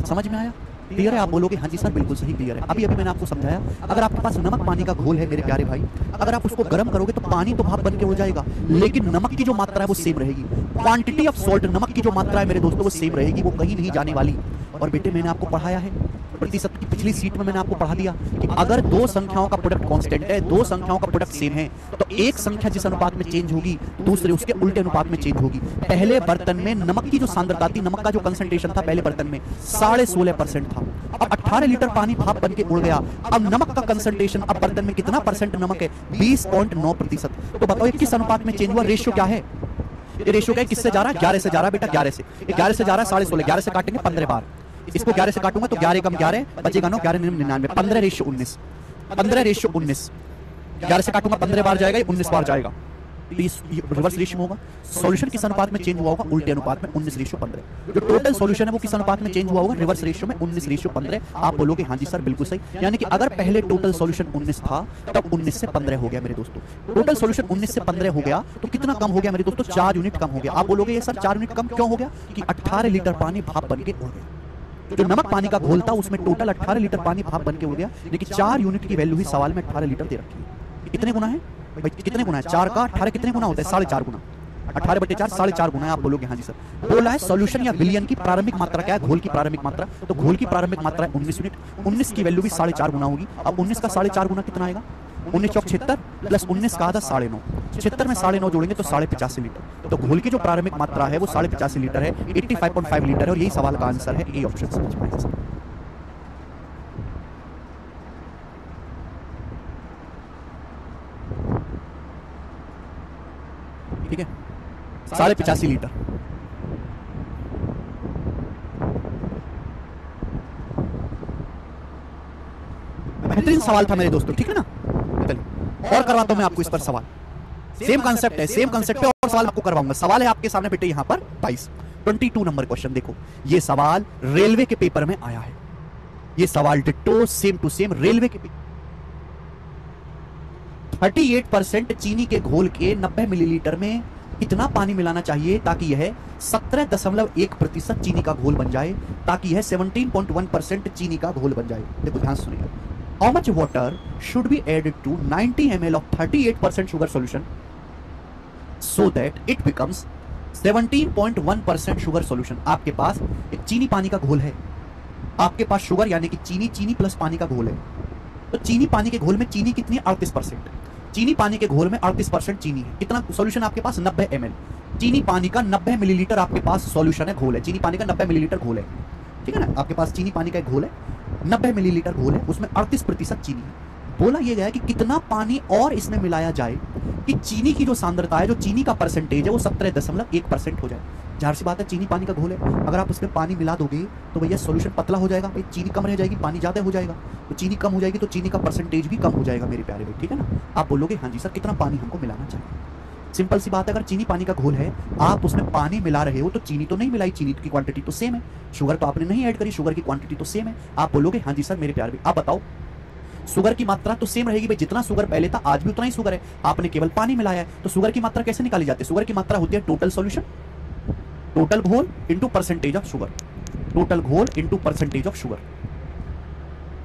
समझ में आया? क्लियर है? आप बोलोगे हाँ जी सर बिल्कुल सही, क्लियर है। अभी मैंने आपको समझाया, अगर आपके पास नमक पानी का घोल है मेरे प्यारे भाई, अगर आप उसको गर्म करोगे तो पानी तो भाप बन के हो जाएगा, लेकिन नमक की जो मात्रा है वो सेम रहेगी। क्वांटिटी ऑफ सॉल्ट, नमक की जो मात्रा है मेरे दोस्तों वो सेम रहेगी, वो कहीं नहीं जाने वाली। और बेटे मैंने आपको पढ़ाया है प्रतिशत की पिछली सीट में, मैंने आपको पढ़ा दिया कि अगर दो संख्याओं का प्रोडक्ट कांस्टेंट है, दो संख्याओं का प्रोडक्ट सेम है, तो एक संख्या जिस अनुपात में चेंज होगी दूसरे उसके उल्टे अनुपात में चेंज होगी। पहले बर्तन में नमक की जो सांद्रता थी, नमक का जो कंसंट्रेशन था पहले बर्तन में 16.5% था। अब 18 लीटर पानी भाप बन के उड़ गया। अब नमक का कंसंट्रेशन अब बर्तन में कितना परसेंट नमक है? 20.9%। तो बताओ ये किस अनुपात में चेंज हुआ? रेशियो क्या है? ये रेशियो क्या है? किससे जा रहा है? 11 से जा रहा है बेटा, 11 से। 11 से जा रहा है 16.5, 11 से काटेंगे 15 बार। इसको 11 से काटूंगा तो 11 कम 11 बचेगा 9, 11 99, 15:19, 15:19। 11 से काटूंगा 15 बार जाएगा, ये 19 बार जाएगा। रिवर्स रेशियो होगा। सॉल्यूशन किस अनुपात में चेंज हुआ होगा? उल्टे अनुपात में 19:15। जो टोटल सॉल्यूशन है वो किस अनुपात में चेंज हुआ होगा? रिवर्स रेशियो में 19:15। आप बोलोगे हाँ जी सर बिल्कुल सही। यानी कि अगर पहले टोटल सॉल्यूशन 19 था तब 19 से 15 हो गया मेरे दोस्तों। टोटल सॉल्यूशन 19 से 15 हो गया तो कितना कम हो गया मेरे दोस्तों? 4 यूनिट कम हो गया। आप बोलोगे ये सर 4 यूनिट कम क्यों हो गया? कि 18 लीटर पानी भाप बन के उड़ गया। जो नमक पानी का घोल था उसमें टोटल 18 लीटर पानी भाप बन के उड़ गया, लेकिन 4 यूनिट की वैल्यू ही सवाल में 18 लीटर दे रखी है। कितने गुना है भाई? कितने गुना है? 4 का 18 कितने गुना होता है? 4.5 गुना। 18/4 4.5 गुना है। आप बोलोगे हाँ जी सर। बोला है सॉल्यूशन या विलियन की प्रारंभिक मात्रा क्या है? घोल की प्रारंभिक मात्रा। तो घोल की प्रारंभिक मात्रा है 19 यूनिट। 19 की वैल्यू भी 4.5 गुना होगी। अब 19 का 4.5 गुना कितना आएगा? 19 चौक 76 प्लस 19 का आधा 9.5। 76 में 9.5 जोड़ेंगे तो 85 लीटर। तो घोल की जो प्रारंभिक मात्रा है वो 85 लीटर है, 85.5 लीटर है। और यही सवाल का आंसर है, ए ऑप्शन समझ में आएगा। ठीक है, 85.5 लीटर। बेहतरीन सवाल था मेरे दोस्तों, ठीक है ना। चलिए और करवाता हूं मैं आपको इस पर सवाल। सेम कांसेप्ट है, सेम कांसेप्ट है और सवाल आपको करवाऊंगा। सवाल है आपके सामने बेटे यहां पर 22 नंबर क्वेश्चन। देखो ये सवाल रेलवे के पेपर में आया है। ये सवाल ditto same to same railway के पेपर। 38% चीनी के घोल के 90 मिलीलीटर में कितना पानी मिलाना चाहिए ताकि यह 17.1% चीनी का घोल बन जाए, ताकि यह 17.1% चीनी का घोल बन जाए। देखो ध्यान सुनिए। How much water should be added to 90 ml of 38% sugar solution so that it becomes 17.1% sugar solution? आपके पास एक चीनी पानी का घोल है, आपके पास शुगर यानी कि चीनी प्लस पानी का घोल है। तो चीनी पानी के घोल में चीनी कितनी है? 38%। चीनी पानी के घोल में 38% चीनी है। कितना सॉल्यूशन आपके पास? 90 ml। चीनी पानी का 90 मिलीलीटर आपके पास सॉल्यूशन है, घोल है। चीनी पानी का 90 मिलीलीटर घोल है, ठीक है ना। आपके पास चीनी पानी का एक घोल है, 90 मिलीलीटर घोल है, उसमें 38% चीनी है। बोला यह गया कि कितना पानी और इसमें मिलाया जाए कि चीनी की जो सांद्रता है, जो चीनी का परसेंटेज है वो 17.1% हो जाए। जाहिर सी बात है चीनी पानी का घोल है, अगर आप उसमें पानी मिला दोगे तो भैया सॉल्यूशन पतला हो जाएगा, भाई चीनी कम रह जाएगी, पानी ज्यादा हो जाएगा। तो चीनी कम हो जाएगी तो चीनी का परसेंटेज भी कम हो जाएगा मेरे प्यारे भाई, ठीक है ना। आप बोलोगे हाँ जी सर कितना पानी हमको मिलाना चाहिए? सिंपल सी बात है, अगर चीनी पानी का घोल है, आप उसमें पानी मिला रहे हो तो चीनी तो नहीं मिलाई, चीनी की क्वांटिटी तो सेम है। शुगर तो आपने नहीं ऐड करी, शुगर की क्वांटिटी तो सेम है। आप बोलोगे हाँ जी सर मेरे प्यारे भाई। आप बताओ शुगर की मात्रा तो सेम रहेगी भाई, जितना शुगर पहले था आज भी उतना ही शुगर है, आपने केवल पानी मिलाया है। तो शुगर की मात्रा कैसे निकाली जाती है? शुगर की मात्रा होती है टोटल सॉल्यूशन, टोटल घोल into percentage of sugar, total घोल इनटू परसेंटेज ऑफ शुगर।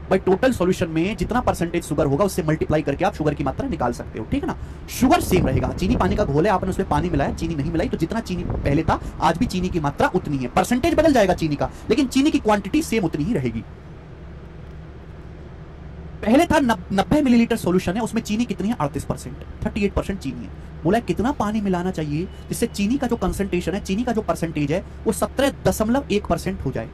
भाई टोटल सॉल्यूशन में जितना परसेंटेज शुगर होगा उससे मल्टीप्लाई करके आप शुगर की मात्रा निकाल सकते हो, ठीक है ना। शुगर सेम रहेगा, चीनी पानी का घोल है, आपने उसमें पानी मिलाया, चीनी नहीं मिलाई, तो जितना चीनी पहले था आज भी चीनी की मात्रा उतनी है। परसेंटेज बदल जाएगा चीनी का, लेकिन चीनी की क्वांटिटी सेम उतनी ही रहेगी। पहले था 90 मिलीलीटर सॉल्यूशन है, उसमें चीनी कितनी है? 38%, 38% चीनी है। बोला कितना पानी मिलाना चाहिए जिससे चीनी का जो कंसंट्रेशन है, चीनी का जो परसेंटेज है वो 17.1% हो जाए।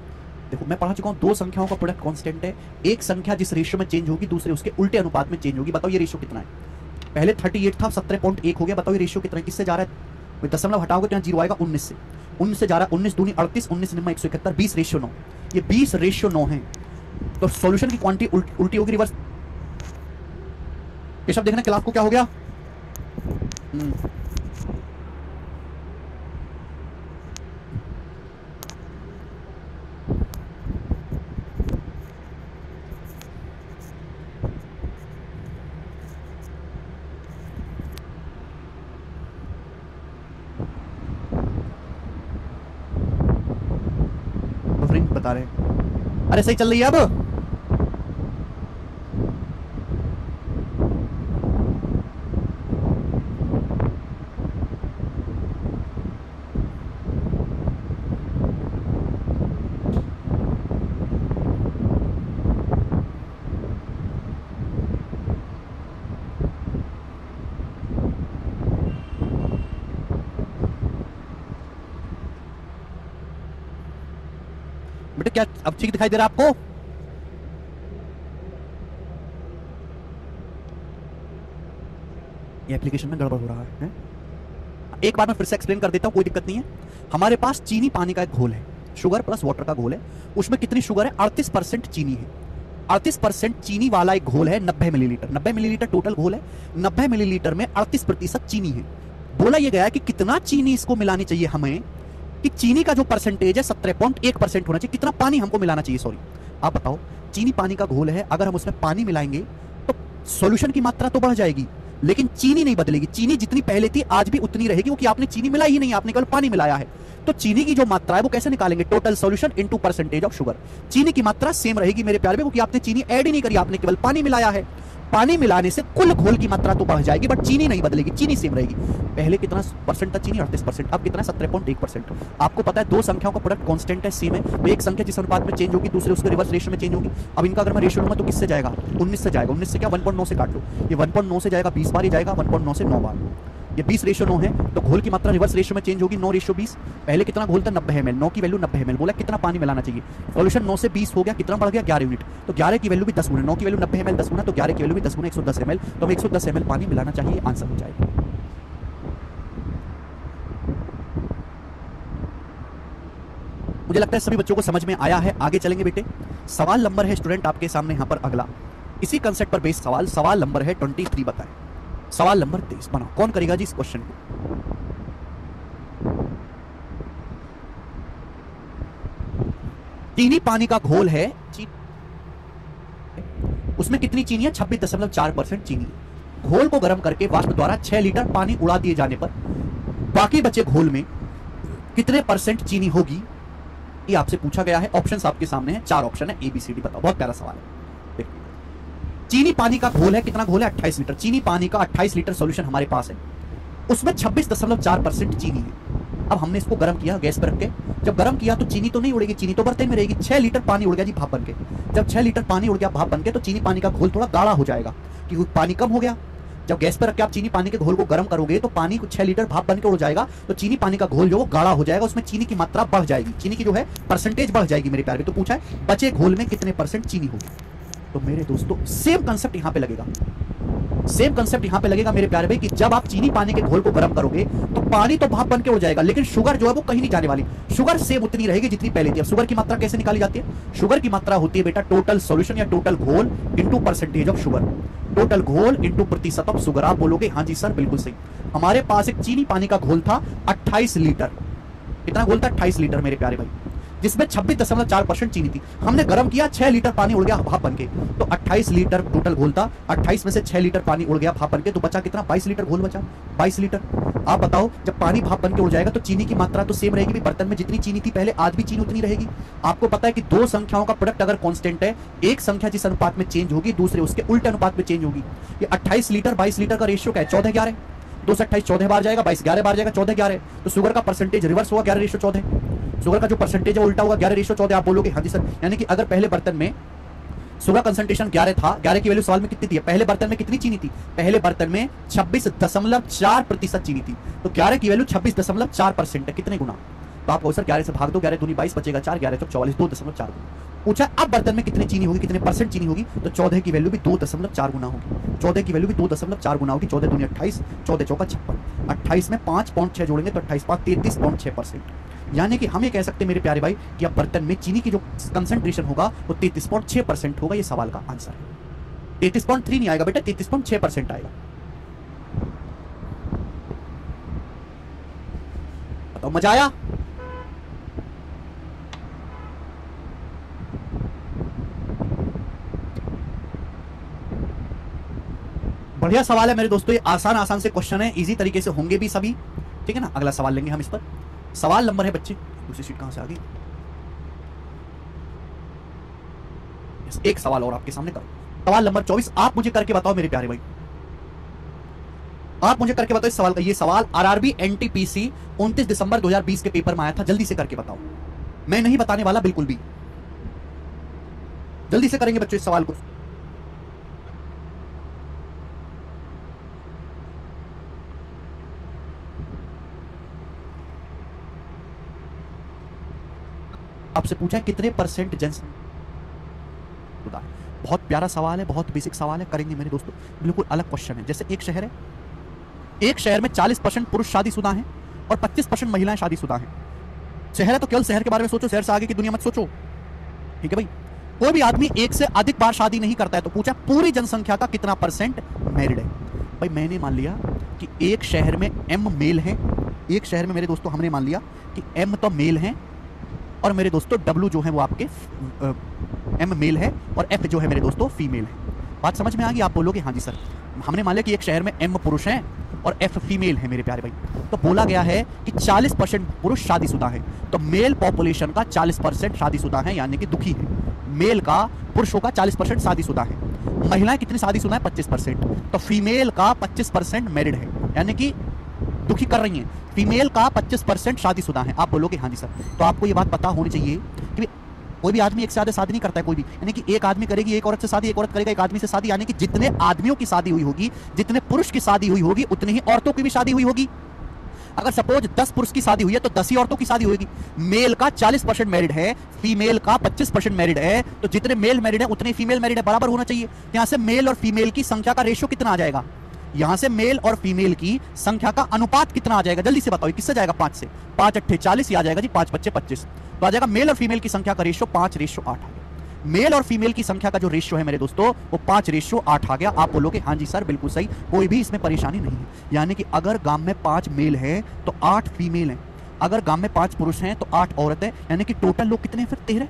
देखो मैं पढ़ा चुका हूं, दो संख्याओं का प्रोडक्ट कांस्टेंट है, एक संख्या जिस रेशियो में चेंज होगी दूसरे उसके उल्टे अनुपात में चेंज होगी। बताओ ये रेशियो कितना है? पहले 38 था, 17.1 हो गया। बताओ ये रेशियो कितना है? किससे जा रहा है? दशमलव हटाओगे तो यहाँ 0 आएगा, 19 से। 19 से जा रहा है, 19 दूनी 38, 19 निम्मा 171, 20:9। ये 20:9 है। तो सॉल्यूशन की क्वांटिटी उल्टी होगी, रिवर्स। ये सब देखना क्लास को क्या हो गया। बफरिंग बता रहे। अरे सही चल रही है अब। बेटे क्या अब ठीक दिखाई दे रहा है आपको? ये एप्लीकेशन में गड़बड़ हो रहा है? एक बार मैं फिर से एक्सप्लेन कर देता हूं, कोई दिक्कत नहीं है। हमारे पास चीनी पानी का एक घोल है, शुगर प्लस वाटर का घोल है। उसमें कितनी शुगर है? 38% चीनी है। 38% चीनी वाला एक घोल है, 90 मिलीलीटर। 90 मिलीलीटर टोटल घोल है। 90 मिलीलीटर में 38% चीनी है। बोला यह गया कि कितना चीनी इसको मिलानी चाहिए हमें, कि चीनी का जो परसेंटेज है 17.1% होना चाहिए। कितना पानी हमको मिलाना चाहिए, सॉरी आप बताओ। चीनी पानी का घोल है, अगर हम उसमें पानी मिलाएंगे तो सॉल्यूशन की मात्रा तो बढ़ जाएगी, लेकिन चीनी नहीं बदलेगी। चीनी जितनी पहले थी आज भी उतनी रहेगी, क्योंकि आपने चीनी मिलाई ही नहीं, आपने केवल पानी मिलाया है। तो चीनी की जो मात्रा है वो कैसे निकालेंगे? Total solution into percentage of sugar. चीनी की मात्रा सेम रहेगी मेरे प्यारे, क्योंकि आपने चीनी ऐड ही नहीं करी, आपने केवल पानी मिलाया है। पानी मिलाने से कुल घोल की मात्रा तो बढ़ जाएगी, बट चीनी नहीं बदलेगी, चीनी सेम रहेगी। पहले कितना परसेंट था चीनी? 38%। अब कितना? 17.1%। आपको पता है दो संख्याओं का प्रोडक्ट कांस्टेंट है, सेम है। तो एक संख्या जिस अनुपात में चेंज होगी दूसरे उसके रिवर्स रेशियो में चेंज होगी। अब इनका अगर मैं रेशियो लूंगा तो किससे जाएगा? 19 से जाएगा। 19 से क्या? 1.9 से काट लो। ये 1.9 से जाएगा 20 बार, ये जाएगा 1.9 से 9 बार। ये 20:9 है, तो घोल की मात्रा रिवर्स रेशियो में चेंज होगी, 9:20। पहले कितना घोल था? 90 ml। 9 की वैल्यू 90 ml। बोला कितना पानी मिलाना चाहिए? सॉल्यूशन 9 से 20 हो गया, कितना बढ़ गया? 11 यूनिट। तो 11 की वैल्यू भी 10 गुना। 9 की वैल्यू 90 ml 10 गुना, तो 11 की वैल्यू भी 10 गुना 110 ml। तो हमें 110 ml पानी मिलाना चाहिए, आंसर हो जाएगा। मुझे लगता है सभी बच्चों को समझ में आया है। आगे चलेंगे बेटे। सवाल नंबर है स्टूडेंट आपके सामने यहां पर अगला, इसी कंसेप्ट पर बेस्ड सवाल। सवाल नंबर है 23, बताएं। सवाल नंबर 23 बनाओ। कौन करेगा जी इस क्वेश्चन को? चीनी पानी का घोल है, उसमें कितनी चीनी है? 26.4% चीनी। घोल को गर्म करके वाष्प द्वारा 6 लीटर पानी उड़ा दिए जाने पर बाकी बचे घोल में कितने परसेंट चीनी होगी? ये आपसे पूछा गया है। ऑप्शंस आपके सामने हैं, 4 ऑप्शन है, ABCD बताओ। बहुत प्यारा सवाल है। देखिए, चीनी पानी का घोल है, कितना घोल है? 28 लीटर। चीनी पानी का 28 लीटर सॉल्यूशन हमारे पास है, उसमें 26.4% चीनी है। अब हमने इसको गर्म किया गैस पर रख के। जब गर्म किया तो चीनी तो नहीं उड़ेगी, चीनी तो बर्तन में रहेगी। 6 लीटर पानी उड़ गया जी भाप बन के। जब 6 लीटर पानी उड़ गया भाप बन के, तो चीनी पानी का घोल थोड़ा गाढ़ा हो जाएगा, क्योंकि पानी कम हो गया। जब गैस पर रख के आप चीनी पानी के घोल को गर्म करोगे तो पानी को 6 लीटर भाप बन के उड़ जाएगा, तो चीनी पानी का घोल जो वो गाढ़ा हो जाएगा, उसमें चीनी की मात्रा बढ़ जाएगी, चीनी की जो है परसेंटेज बढ़ जाएगी मेरे प्यारे। तो पूछा है बचे घोल में कितने परसेंट चीनी होगी। तो मेरे दोस्तों सेम कंसेप्ट यहां पे लगेगा, सेम कंसेप्ट यहां पे लगेगा मेरे प्यारे भाई, कि जब आप चीनी पानी के घोल को गर्म करोगे तो पानी तो भाप बन के उड़ जाएगा, लेकिन शुगर जो है वो कहीं नहीं जाने वाली। शुगर सेम उतनी रहेगी जितनी पहले थी। अब शुगर की मात्रा कैसे निकाली जाती है? शुगर की मात्रा होती है बेटा टोटल सॉल्यूशन या टोटल घोल into percentage of sugar. Total घोल इनटू प्रतिशत ऑफ शुगर। आप बोलोगे हाँ जी सर बिल्कुल सही। हमारे पास एक चीनी पानी का घोल था 28 लीटर। कितना घोल था? 28 लीटर मेरे प्यारे भाई, जिसमें 26.4% चीनी थी। हमने गर्म किया, 6 लीटर पानी उड़ गया भाप बनके, तो 28 लीटर टोटल घोल था। 28 में से 6 लीटर पानी उड़ गया भाप बनके, तो बचा कितना? 22 लीटर घोल बचा। 22 लीटर। आप बताओ, जब पानी भाप बनके उड़ जाएगा तो चीनी की मात्रा तो सेम रहेगी। बर्तन में जितनी चीनी थी पहले, आज भी चीनी उतनी रहेगी। आपको पता है कि दो संख्याओं का प्रोडक्ट अगर कांस्टेंट है, एक संख्या जिस अनुपात में चेंज होगी दूसरे उसके उल्टे अनुपात में चेंज होगी। ये 28 लीटर 22 लीटर का रेशियो क्या है? 14:11। 2 से 28 14 बार जाएगा, 22 11 बार जाएगा, 14:11। तो शुगर का परसेंटेज रिवर्स होगा, 11:14। शुगर का जो परसेंटेज है उल्टा होगा, 11:14। आप बोलोगे हाँ जी सर, यानी कि अगर पहले बर्तन में शुगर कंसंट्रेशन 11 था, 11 की वैल्यू सवाल में कितनी थी? पहले बर्तन में कितनी चीनी थी? पहले बर्तन में 26.4% चीनी थी, तो 11 की वैल्यू 26.4% है। कितने गुना? तो आप सर 11 से भाग दो, 11 दूनी 22 बचेगा 4, 11 चौक 44, 2.4 गुना। पूछा अब बर्तन में कितनी चीनी होगी, कितने परसेंट चीनी होगी? तो 14 की वैल्यू भी 2.4 गुना होगी। 14 की वैल्यू भी 2.4 गुना होगी। 14 दूनी 28, 14 चौका 56। 28 में 5.6 जोड़ेंगे तो 28 5 33.6%। यानी कि हम ये कह सकते हैं मेरे प्यारे भाई कि अब बर्तन में चीनी की जो कंसंट्रेशन होगा वो 33.6% होगा। ये सवाल का आंसर है। 33.3 नहीं आएगा बेटा, 33.6% आएगा। बताओ मजा आया? बढ़िया सवाल है मेरे दोस्तों, ये आसान आसान से क्वेश्चन है, इजी तरीके से होंगे भी सभी, ठीक है ना। अगला सवाल लेंगे हम इस पर। सवाल नंबर है बच्चे, दूसरी सीट कहां से आ गई? एक सवाल और आपके सामने करो। सवाल नंबर 24 आप मुझे करके बताओ मेरे प्यारे भाई, आप मुझे करके बताओ इस सवाल का। ये सवाल आरआरबी एनटीपीसी 29 दिसंबर 2020 के पेपर में आया था। जल्दी से करके बताओ, मैं नहीं बताने वाला बिल्कुल भी। जल्दी से करेंगे बच्चों इस सवाल को। आपसे पूछा है कितने परसेंट जनसंख्या। बहुत प्यारा सवाल है, बहुत बेसिक सवाल है, करेंगे मेरे दोस्तों। बिल्कुल अलग क्वेश्चन है। जैसे एक शहर है, एक शहर में 40% पुरुष शादीशुदा हैं और 25% महिलाएं शादीशुदा हैं। शहर है तो केवल शहर के बारे में सोचो, शहर से आगे की दुनिया मत सोचो, ठीक है भाई। कोई भी आदमी एक से अधिक बार शादी नहीं करता है। तो पूछा पूरी जनसंख्या का कितना परसेंट मैरिड है। भाई मैंने मान लिया कि एक शहर में एम मेल है, एक शहर में मेरे दोस्तों हमने मान लिया कि एम तो मेल है और मेरे दोस्तों डब्ल्यू जो है वो आपके एम मेल है और एफ जो है मेरे दोस्तों फीमेल है। बात समझ में आ गई? आप बोलोगे हाँ जी सर। हमने मान लिया कि एक शहर में एम पुरुष है और एफ फीमेल है मेरे प्यारे भाई। तो बोला गया है कि 40% पुरुष शादीशुदा है। तो मेल पॉपुलेशन का 40% शादीशुदा है, यानी कि दुखी है। मेल का, पुरुषों का 40% शादीशुदा है। महिलाएं कितनी शादीशुदा है? 25%। तो फीमेल का 25% मैरिड है, यानी कि दुखी कर रही हैं। फीमेल का 25% शादीशुदा है। आप बोलोगे हाँ जी सर। तो आपको ये बात पता होनी चाहिए कि कोई भी आदमी एक से ज्यादा शादी नहीं करता है कोई भी, यानी कि एक आदमी करेगी एक औरत से शादी, एक औरत करेगा एक आदमी से शादी, यानी कि जितने आदमियों की शादी हुई होगी, जितने पुरुष की शादी हुई होगी, उतनी ही औरतों की भी शादी हुई होगी। अगर सपोज 10 पुरुष की शादी हुई है तो 10 ही औरतों की शादी होगी। मेल का 40% मैरिड है, फीमेल का 25% मैरिड है। तो जितने मेल मैरिड है उतने फीमेल मैरिड है, बराबर होना चाहिए। यहां से मेल और फीमेल की संख्या का रेशियो कितना आ जाएगा? यहां से मेल और फीमेल की संख्या का अनुपात कितना आ जाएगा? जल्दी से बताओ, किससे जाएगा? 5 से। 5 8 40 आ जाएगा जी, 5 5 25। तो आ जाएगा मेल और फीमेल की संख्या का रेशियो 5:8 आ गया। मेल और फीमेल की संख्या का जो रेशियो है मेरे दोस्तों वो 5:8 आ गया। आप बोलोगे हाँ जी सर बिल्कुल सही, कोई भी इसमें परेशानी नहीं है। यानी कि अगर गांव में 5 मेल है तो 8 फीमेल है, अगर गांव में 5 पुरुष हैं तो 8 औरत है, यानी कि टोटल लोग कितने हैं फिर? 13।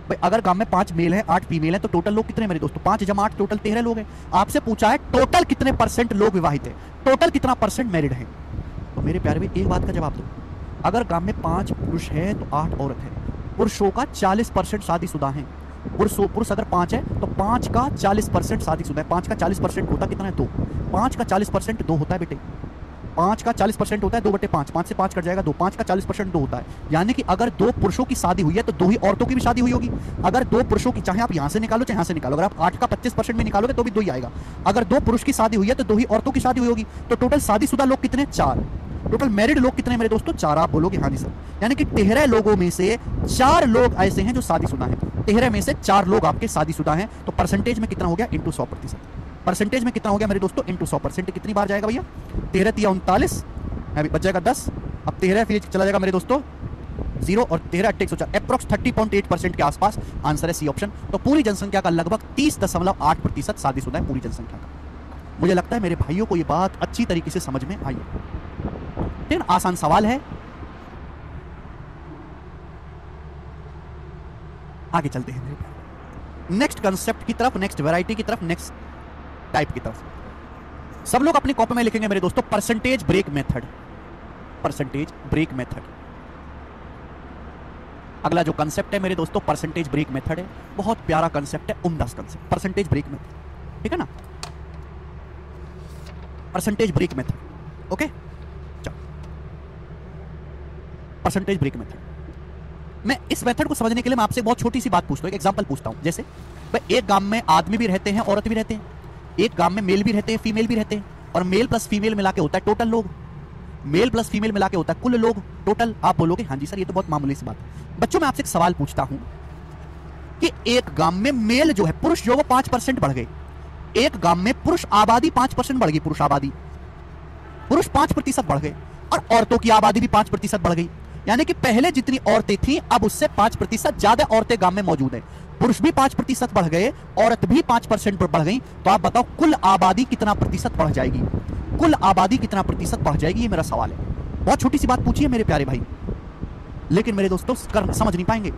भाई अगर गांव में 5 मेल है 8 फीमेल है तो टोटल लोग कितने मेरे दोस्तों? 5 जमा 8 टोटल 13 लोग हैं। आपसे पूछा है टोटल कितने परसेंट लोग विवाहित है, टोटल कितना परसेंट मैरिड है। तो मेरे प्यारे भाई एक बात का जवाब दो, अगर गांव में 5 पुरुष है तो 8 औरत है। पुरुषों का 40% शादीशुदा है। पुरुष अगर 5 है तो 5 का 40% शादीशुदा है। 5 का 40% होता कितना है? 2। 5 का 40% 2 होता है बेटे। 5 का 40% होता है 2/5। 5 से 5 कट जाएगा 2। 5 का 40% 2 होता है, यानी कि अगर 2 पुरुषों की शादी हुई है तो 2 ही औरतों की भी शादी हुई होगी। अगर 2 पुरुषों की, चाहे आप यहां से निकालो चाहे यहां से निकालो, अगर आप 8 का 25% में निकालोगे तो भी 2 ही आएगा। अगर 2 पुरुष की शादी हुई है तो 2 ही औरतों की शादी हुई होगी। तो टोटल शादीशुदा लोग कितने? 4। टोटल मैरिड लोग कितने मेरे दोस्तों? 4। आप बोलोगे हाँ जी सर। यानी कि 13 लोगों में से 4 लोग ऐसे हैं जो शादीशुदा हैं। 13 में से 4 लोग आपके शादीशुदा हैं। तो परसेंटेज में कितना हो गया? इंटू 100%। परसेंटेज में कितना हो गया मेरे दोस्तों? इंटू 100%। कितनी बार जाएगा भैया? 13 × 39 अभी बच जाएगा 10। अब 13 फिर चला जाएगा मेरे दोस्तों 0 और 13 8 104, अप्रॉक्स 30.8% के आसपास आंसर है सी ऑप्शन। तो पूरी जनसंख्या का लगभग 30.8% शादीशुदा है पूरी जनसंख्या का। मुझे लगता है मेरे भाइयों को ये बात अच्छी तरीके से समझ में आई। ठीक है, आसान सवाल है। आगे चलते हैं मेरे भाई नेक्स्ट कंसेप्ट की तरफ, नेक्स्ट वैरायटी की तरफ, नेक्स्ट टाइप की तरफ। सब लोग अपनी कॉपी में लिखेंगे मेरे दोस्तों percentage break method. Percentage break method अगला जो कंसेप्ट है मेरे दोस्तों परसेंटेज ब्रेक मेथड है। बहुत प्यारा कंसेप्ट है, उम्दा कंसेप्ट परसेंटेज ब्रेक मेथड। ठीक है ना, परसेंटेज ब्रेक मेथड। ओके चलो, परसेंटेज ब्रेक मेथड। मैं इस मेथड को समझने के लिए मैं आपसे बहुत छोटी सी बात पूछता हूं, एक एग्जांपल पूछता हूं। जैसे भाई एक गांव में आदमी भी रहते हैं औरत भी रहते हैं, एक गांव में मेल भी रहते हैं फीमेल भी रहते हैं, और मेल प्लस फीमेल मिला के होता है टोटल लोग। मेल प्लस फीमेल मिला के होता है कुल लोग टोटल। आप बोलोगे हाँ जी सर ये तो बहुत मामूली सी बात है। बच्चों मैं आपसे एक सवाल पूछता हूं कि एक गांव में मेल जो है पुरुष जो वो 5% बढ़ गए, एक गांव में पुरुष आबादी 5% बढ़ गई, पुरुष आबादी, पुरुष 5% बढ़ गए, और औरतों की आबादी भी 5% बढ़ गई। यानी कि पहले जितनी औरतें थी अब उससे 5% ज्यादा औरतें गांव में मौजूद है। पुरुष भी 5% बढ़ गए, औरत भी 5% बढ़ गई। तो आप बताओ कुल आबादी कितना प्रतिशत बढ़ जाएगी? कुल आबादी कितना प्रतिशत बढ़ जाएगी, ये मेरा सवाल है। बहुत छोटी सी बात पूछी है मेरे प्यारे भाई, लेकिन मेरे दोस्तों समझ नहीं पाएंगे।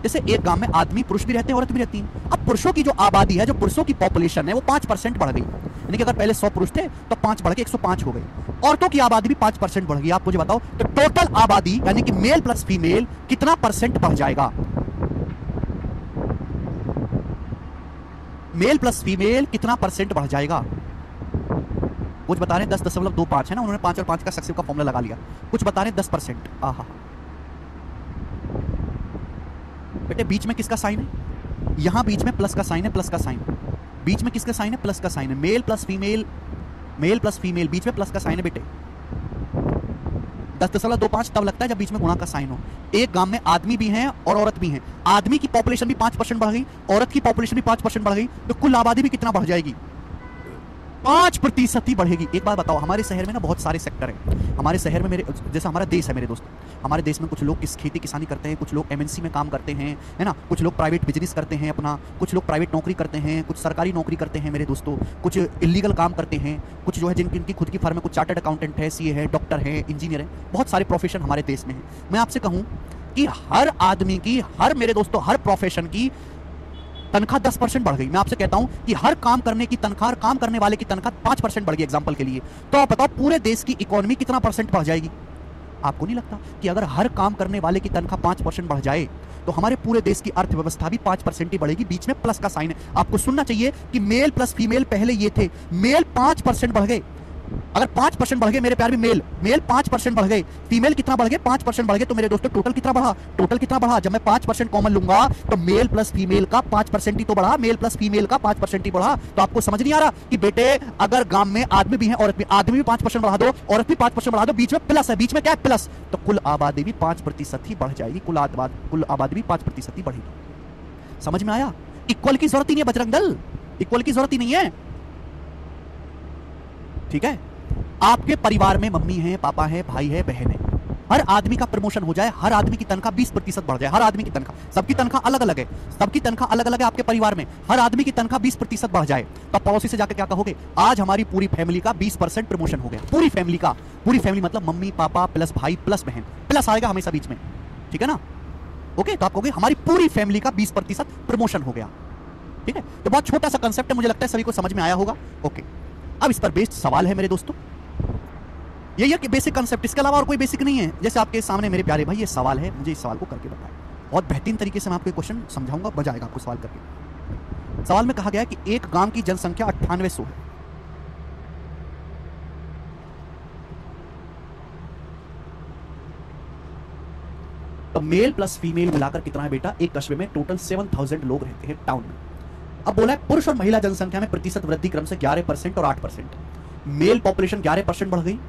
जैसे एक गांव में आदमी पुरुष भी रहते हैं, औरत भी रहती है। अब पुरुषों की जो आबादी है, जो पुरुषों की पॉपुलेशन है, वो 5% बढ़ गई। यानी कि अगर पहले 100 पुरुष थे तो 5 बढ़ के 105 हो गई। औरतों की आबादी भी 5% बढ़ गई। आप मुझे बताओ तो टोटल आबादी यानी कि मेल प्लस फीमेल कितना परसेंट बढ़ जाएगा? मेल प्लस फीमेल कितना परसेंट बढ़ जाएगा? कुछ बता रहे हैं 10.25 है ना, उन्होंने 5 और 5 का सक्सेसिव का फॉर्मूला लगा लिया। कुछ बता रहे हैं 10%। आहा, बेटे बीच में किसका साइन है? यहां बीच में प्लस का साइन है, प्लस का साइन। बीच में किसका साइन है? प्लस का साइन है। Male plus female, male plus female, बीच में प्लस का साइन है बेटे। 10.25 तब लगता है जब बीच में गुणा का साइन हो। एक गांव में आदमी भी हैं और औरत भी हैं। आदमी की पॉपुलेशन भी 5% बढ़ गई, औरत की पॉपुलेशन भी 5% बढ़ गई, तो कुल आबादी भी कितना बढ़ जाएगी? 5% ही बढ़ेगी। एक बात बताओ, हमारे शहर में ना बहुत सारे सेक्टर हैं। हमारे शहर में मेरे जैसे हमारा देश है मेरे दोस्त, हमारे देश में कुछ लोग खेती किसानी करते हैं, कुछ लोग एमएनसी में काम करते हैं, है ना, कुछ लोग प्राइवेट बिजनेस करते हैं अपना, कुछ लोग प्राइवेट नौकरी करते हैं, कुछ सरकारी नौकरी करते हैं मेरे दोस्तों, कुछ इलीगल काम करते हैं, कुछ जो है जिनकी खुद की फर्म है, कुछ चार्टर्ड अकाउंटेंट है, सीए है, डॉक्टर है, इंजीनियर है। बहुत सारे प्रोफेशन हमारे देश में है। मैं आपसे कहूँ कि हर आदमी की, हर मेरे दोस्तों हर प्रोफेशन की तनख्वाह 10% बढ़ गई। मैं आपसे कहता हूं कि हर काम करने की तनख्वाह, काम करने वाले की तनख्वाह 5% बढ़ गई एग्जांपल के लिए। तो आप बताओ पूरे देश की इकोनॉमी कितना परसेंट बढ़ जाएगी? आपको नहीं लगता कि अगर हर काम करने वाले की तनख्वाह 5% बढ़ जाए तो हमारे पूरे देश की अर्थव्यवस्था भी 5% ही बढ़ेगी? बीच में प्लस का साइन है। आपको सुनना चाहिए कि मेल प्लस फीमेल पहले ये थे, मेल 5% बढ़ गए। अगर 5% बढ़ गए मेरे प्यार में, मेल 5% बढ़ गए, फीमेल कितना बढ़ गए? 5% बढ़ गए। तो मेरे दोस्तों टोटल कितना बढ़ा? टोटल कितना बढ़ा? जब मैं 5% कॉमन लूंगा तो मेल प्लस फीमेल का 5% ही तो बढ़ा, मेल प्लस फीमेल का 5% ही बढ़ा। तो आपको समझ नहीं आ रहा कि बेटे अगर गांव में आदमी भी है औरत भी, आदमी भी 5% बढ़ा दो, औरत भी 5% बढ़ा दो, बीच में प्लस है, बीच में क्या है? प्लस। तो कुल आबादी भी 5% ही बढ़ जाएगी। कुल आबादी भी 5% ही बढ़ेगी। समझ में आया? इक्वल की जरूरत ही नहीं है बजरंग दल, इक्वल की जरूरत ही नहीं है। ठीक है, आपके परिवार में मम्मी है, पापा है, भाई है, बहन है, हर आदमी का प्रमोशन हो जाए, हर आदमी की तनख्वाह 20% बढ़ जाए। हर आदमी की तनख्वाह, सबकी तनख्वाह अलग अलग है, सबकी तनख्वाह अलग अलग है आपके परिवार में, हर आदमी की तनख्वाह 20% बढ़ जाए तो पड़ोसी से जाकर क्या कहोगे? आज हमारी पूरी फैमिली का 20% प्रमोशन हो गया। पूरी फैमिली का, पूरी फैमिली मतलब मम्मी पापा प्लस भाई प्लस बहन, प्लस आएगा हमेशा बीच में। ठीक है ना? ओके, तो आप कहोगे हमारी पूरी फैमिली का 20% प्रमोशन हो गया। ठीक है, तो बहुत छोटा सा कंसेप्ट है, मुझे लगता है सभी को समझ में आया होगा। ओके, अब इस पर बेस्ड सवाल है मेरे दोस्तों, यही है कि बेसिक कंसेप्ट, इसके अलावा और कोई बेसिक नहीं है। जैसे आपके सामने मेरे प्यारे भाई ये सवाल है, मुझे इस सवाल को करके बताएं। बहुत बेहतरीन तरीके से मैं आपको क्वेश्चन समझाऊंगा, मजा आएगा आपको सवाल करके। सवाल में कहा गया है कि एक गांव की जनसंख्या 9800 है। तो मेल प्लस फीमेल मिलाकर कितना है बेटा? एक कस्बे में टोटल 7000 लोग रहते हैं टाउन में। अब बोला है पुरुष और महिला जनसंख्या में प्रतिशत वृद्धि क्रम से 11% और 8%। मेल पॉपुलेशन 11% बढ़ गई,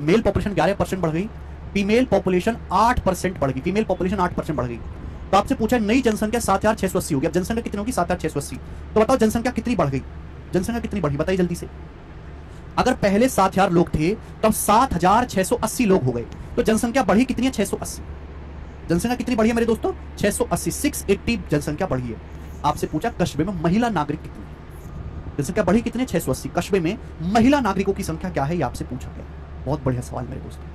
मेल पॉपुलेशन 11% बढ़ गई, फीमेल पॉपुलेशन 8% बढ़ गई, फीमेल पॉपुलेशन 8% बढ़ गई। तो आपसे पूछा नई जनसंख्या 7680 होगी। अब जनसंख्या कितनी होगी? 7680। तो बताओ जनसंख्या कितनी बढ़ गई? जनसंख्या कितनी बढ़ी बताइए जल्दी से। अगर पहले 7000 लोग थे तो 7680 लोग हो गए, तो जनसंख्या बढ़ी कितनी है? 680। जनसंख्या कितनी बढ़ी है मेरे दोस्तों? 680, 680 जनसंख्या बढ़ी है। आपसे पूछा कस्बे में महिला नागरिक कितनी, जनसंख्या बढ़ी कितने? 680। कस्बे में महिला नागरिकों की संख्या क्या है? ये आपसे पूछा गया। बहुत बढ़िया सवाल मेरे दोस्तों,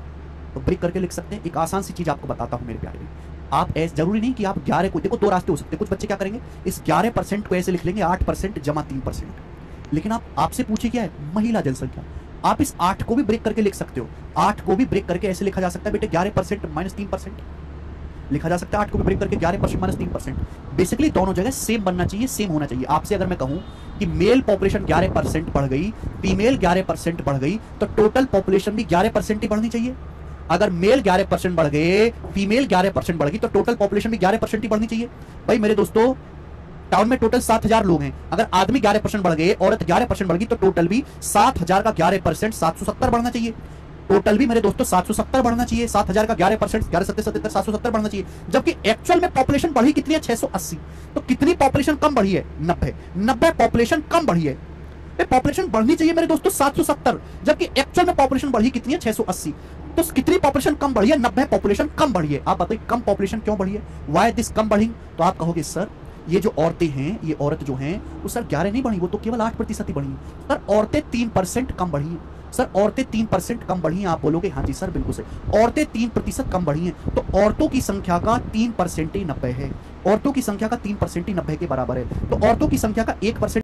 तो ब्रेक करके लिख सकते हैं। एक आसान सी चीज आपको बताता हूं मेरे प्यारे, आप ऐसे जरूरी नहीं कि आप 11 को, देखो दो रास्ते हो सकते हैं। कुछ बच्चे क्या करेंगे, इस 11% को ऐसे लिख लेंगे 8% जमा 3%। लेकिन आप आपसे पूछे क्या है? महिला जनसंख्या। आप इस 8 को भी ब्रेक करके लिख सकते हो। 8 को भी ब्रेक करके ऐसे लिखा जा सकता है बेटे 11% माइनस 3% लिखा जा सकता है। 8 को भी ब्रेक करके 11% माइनस 3%। बेसिकली दोनों जगह सेम बनना चाहिए, सेम होना चाहिए। आपसे अगर मैं कहूं कि मेल पॉपुलेशन 11% बढ़ गई, फीमेल 11% बढ़ गई, तो टोटल पॉपुलेशन भी 11% ही बढ़नी चाहिए। अगर मेल 11% बढ़ गए, फीमेल 11% बढ़ गई, तो टोटल पॉपुलेशन भी 11% ही बढ़नी चाहिए। भाई मेरे दोस्तों टाउन में टोटल 7000 लोग हैं, अगर आदमी 11% बढ़ गए, औरत 11% बढ़ गई, तो टोटल भी 7000 का 11% 770 बढ़ना चाहिए। टोटल भी मेरे दोस्तों 770 बढ़ना चाहिए। 7000 का 11%, 11 7 77 770 बढ़ना चाहिए। जबकि एक्चुअल में पॉपुलेशन बढ़ी कितनी है? 680। तो कितनी पॉपुलेशन कम बढ़ी है? 90 पॉपुलेशन कम बढ़ी है। पे पॉपुलेशन बढ़नी चाहिए मेरे दोस्तों 770, जबकि एक्चुअल में पॉपुलेशन बढ़ी कितनी है 680। तो कितनी पॉपुलेशन कम बढ़ी है? 90 पॉपुलेशन कम बढ़ी है। आप बताइए कम पॉपुलेशन क्यों बढ़ी है? व्हाई दिस कम बढ़ी? तो आप कहोगे सर ये जो औरतें हैं, ये औरत जो हैं वो सर 11 नहीं बढ़ी, वो तो केवल 8% ही बढ़ी। सर औरतें 3% कम बढ़ी हैं। सर औरतें 3% कम बढ़ी हैं। आप बोलोगे हाँ जी सर बिल्कुल सही, औरतें 3% कम बढ़ी हैं। तो औरतों की संख्या का 3% ही 90 है। औरतों की संख्या का 3% ही 90 के बराबर है। तो औरतों की संख्या का 1%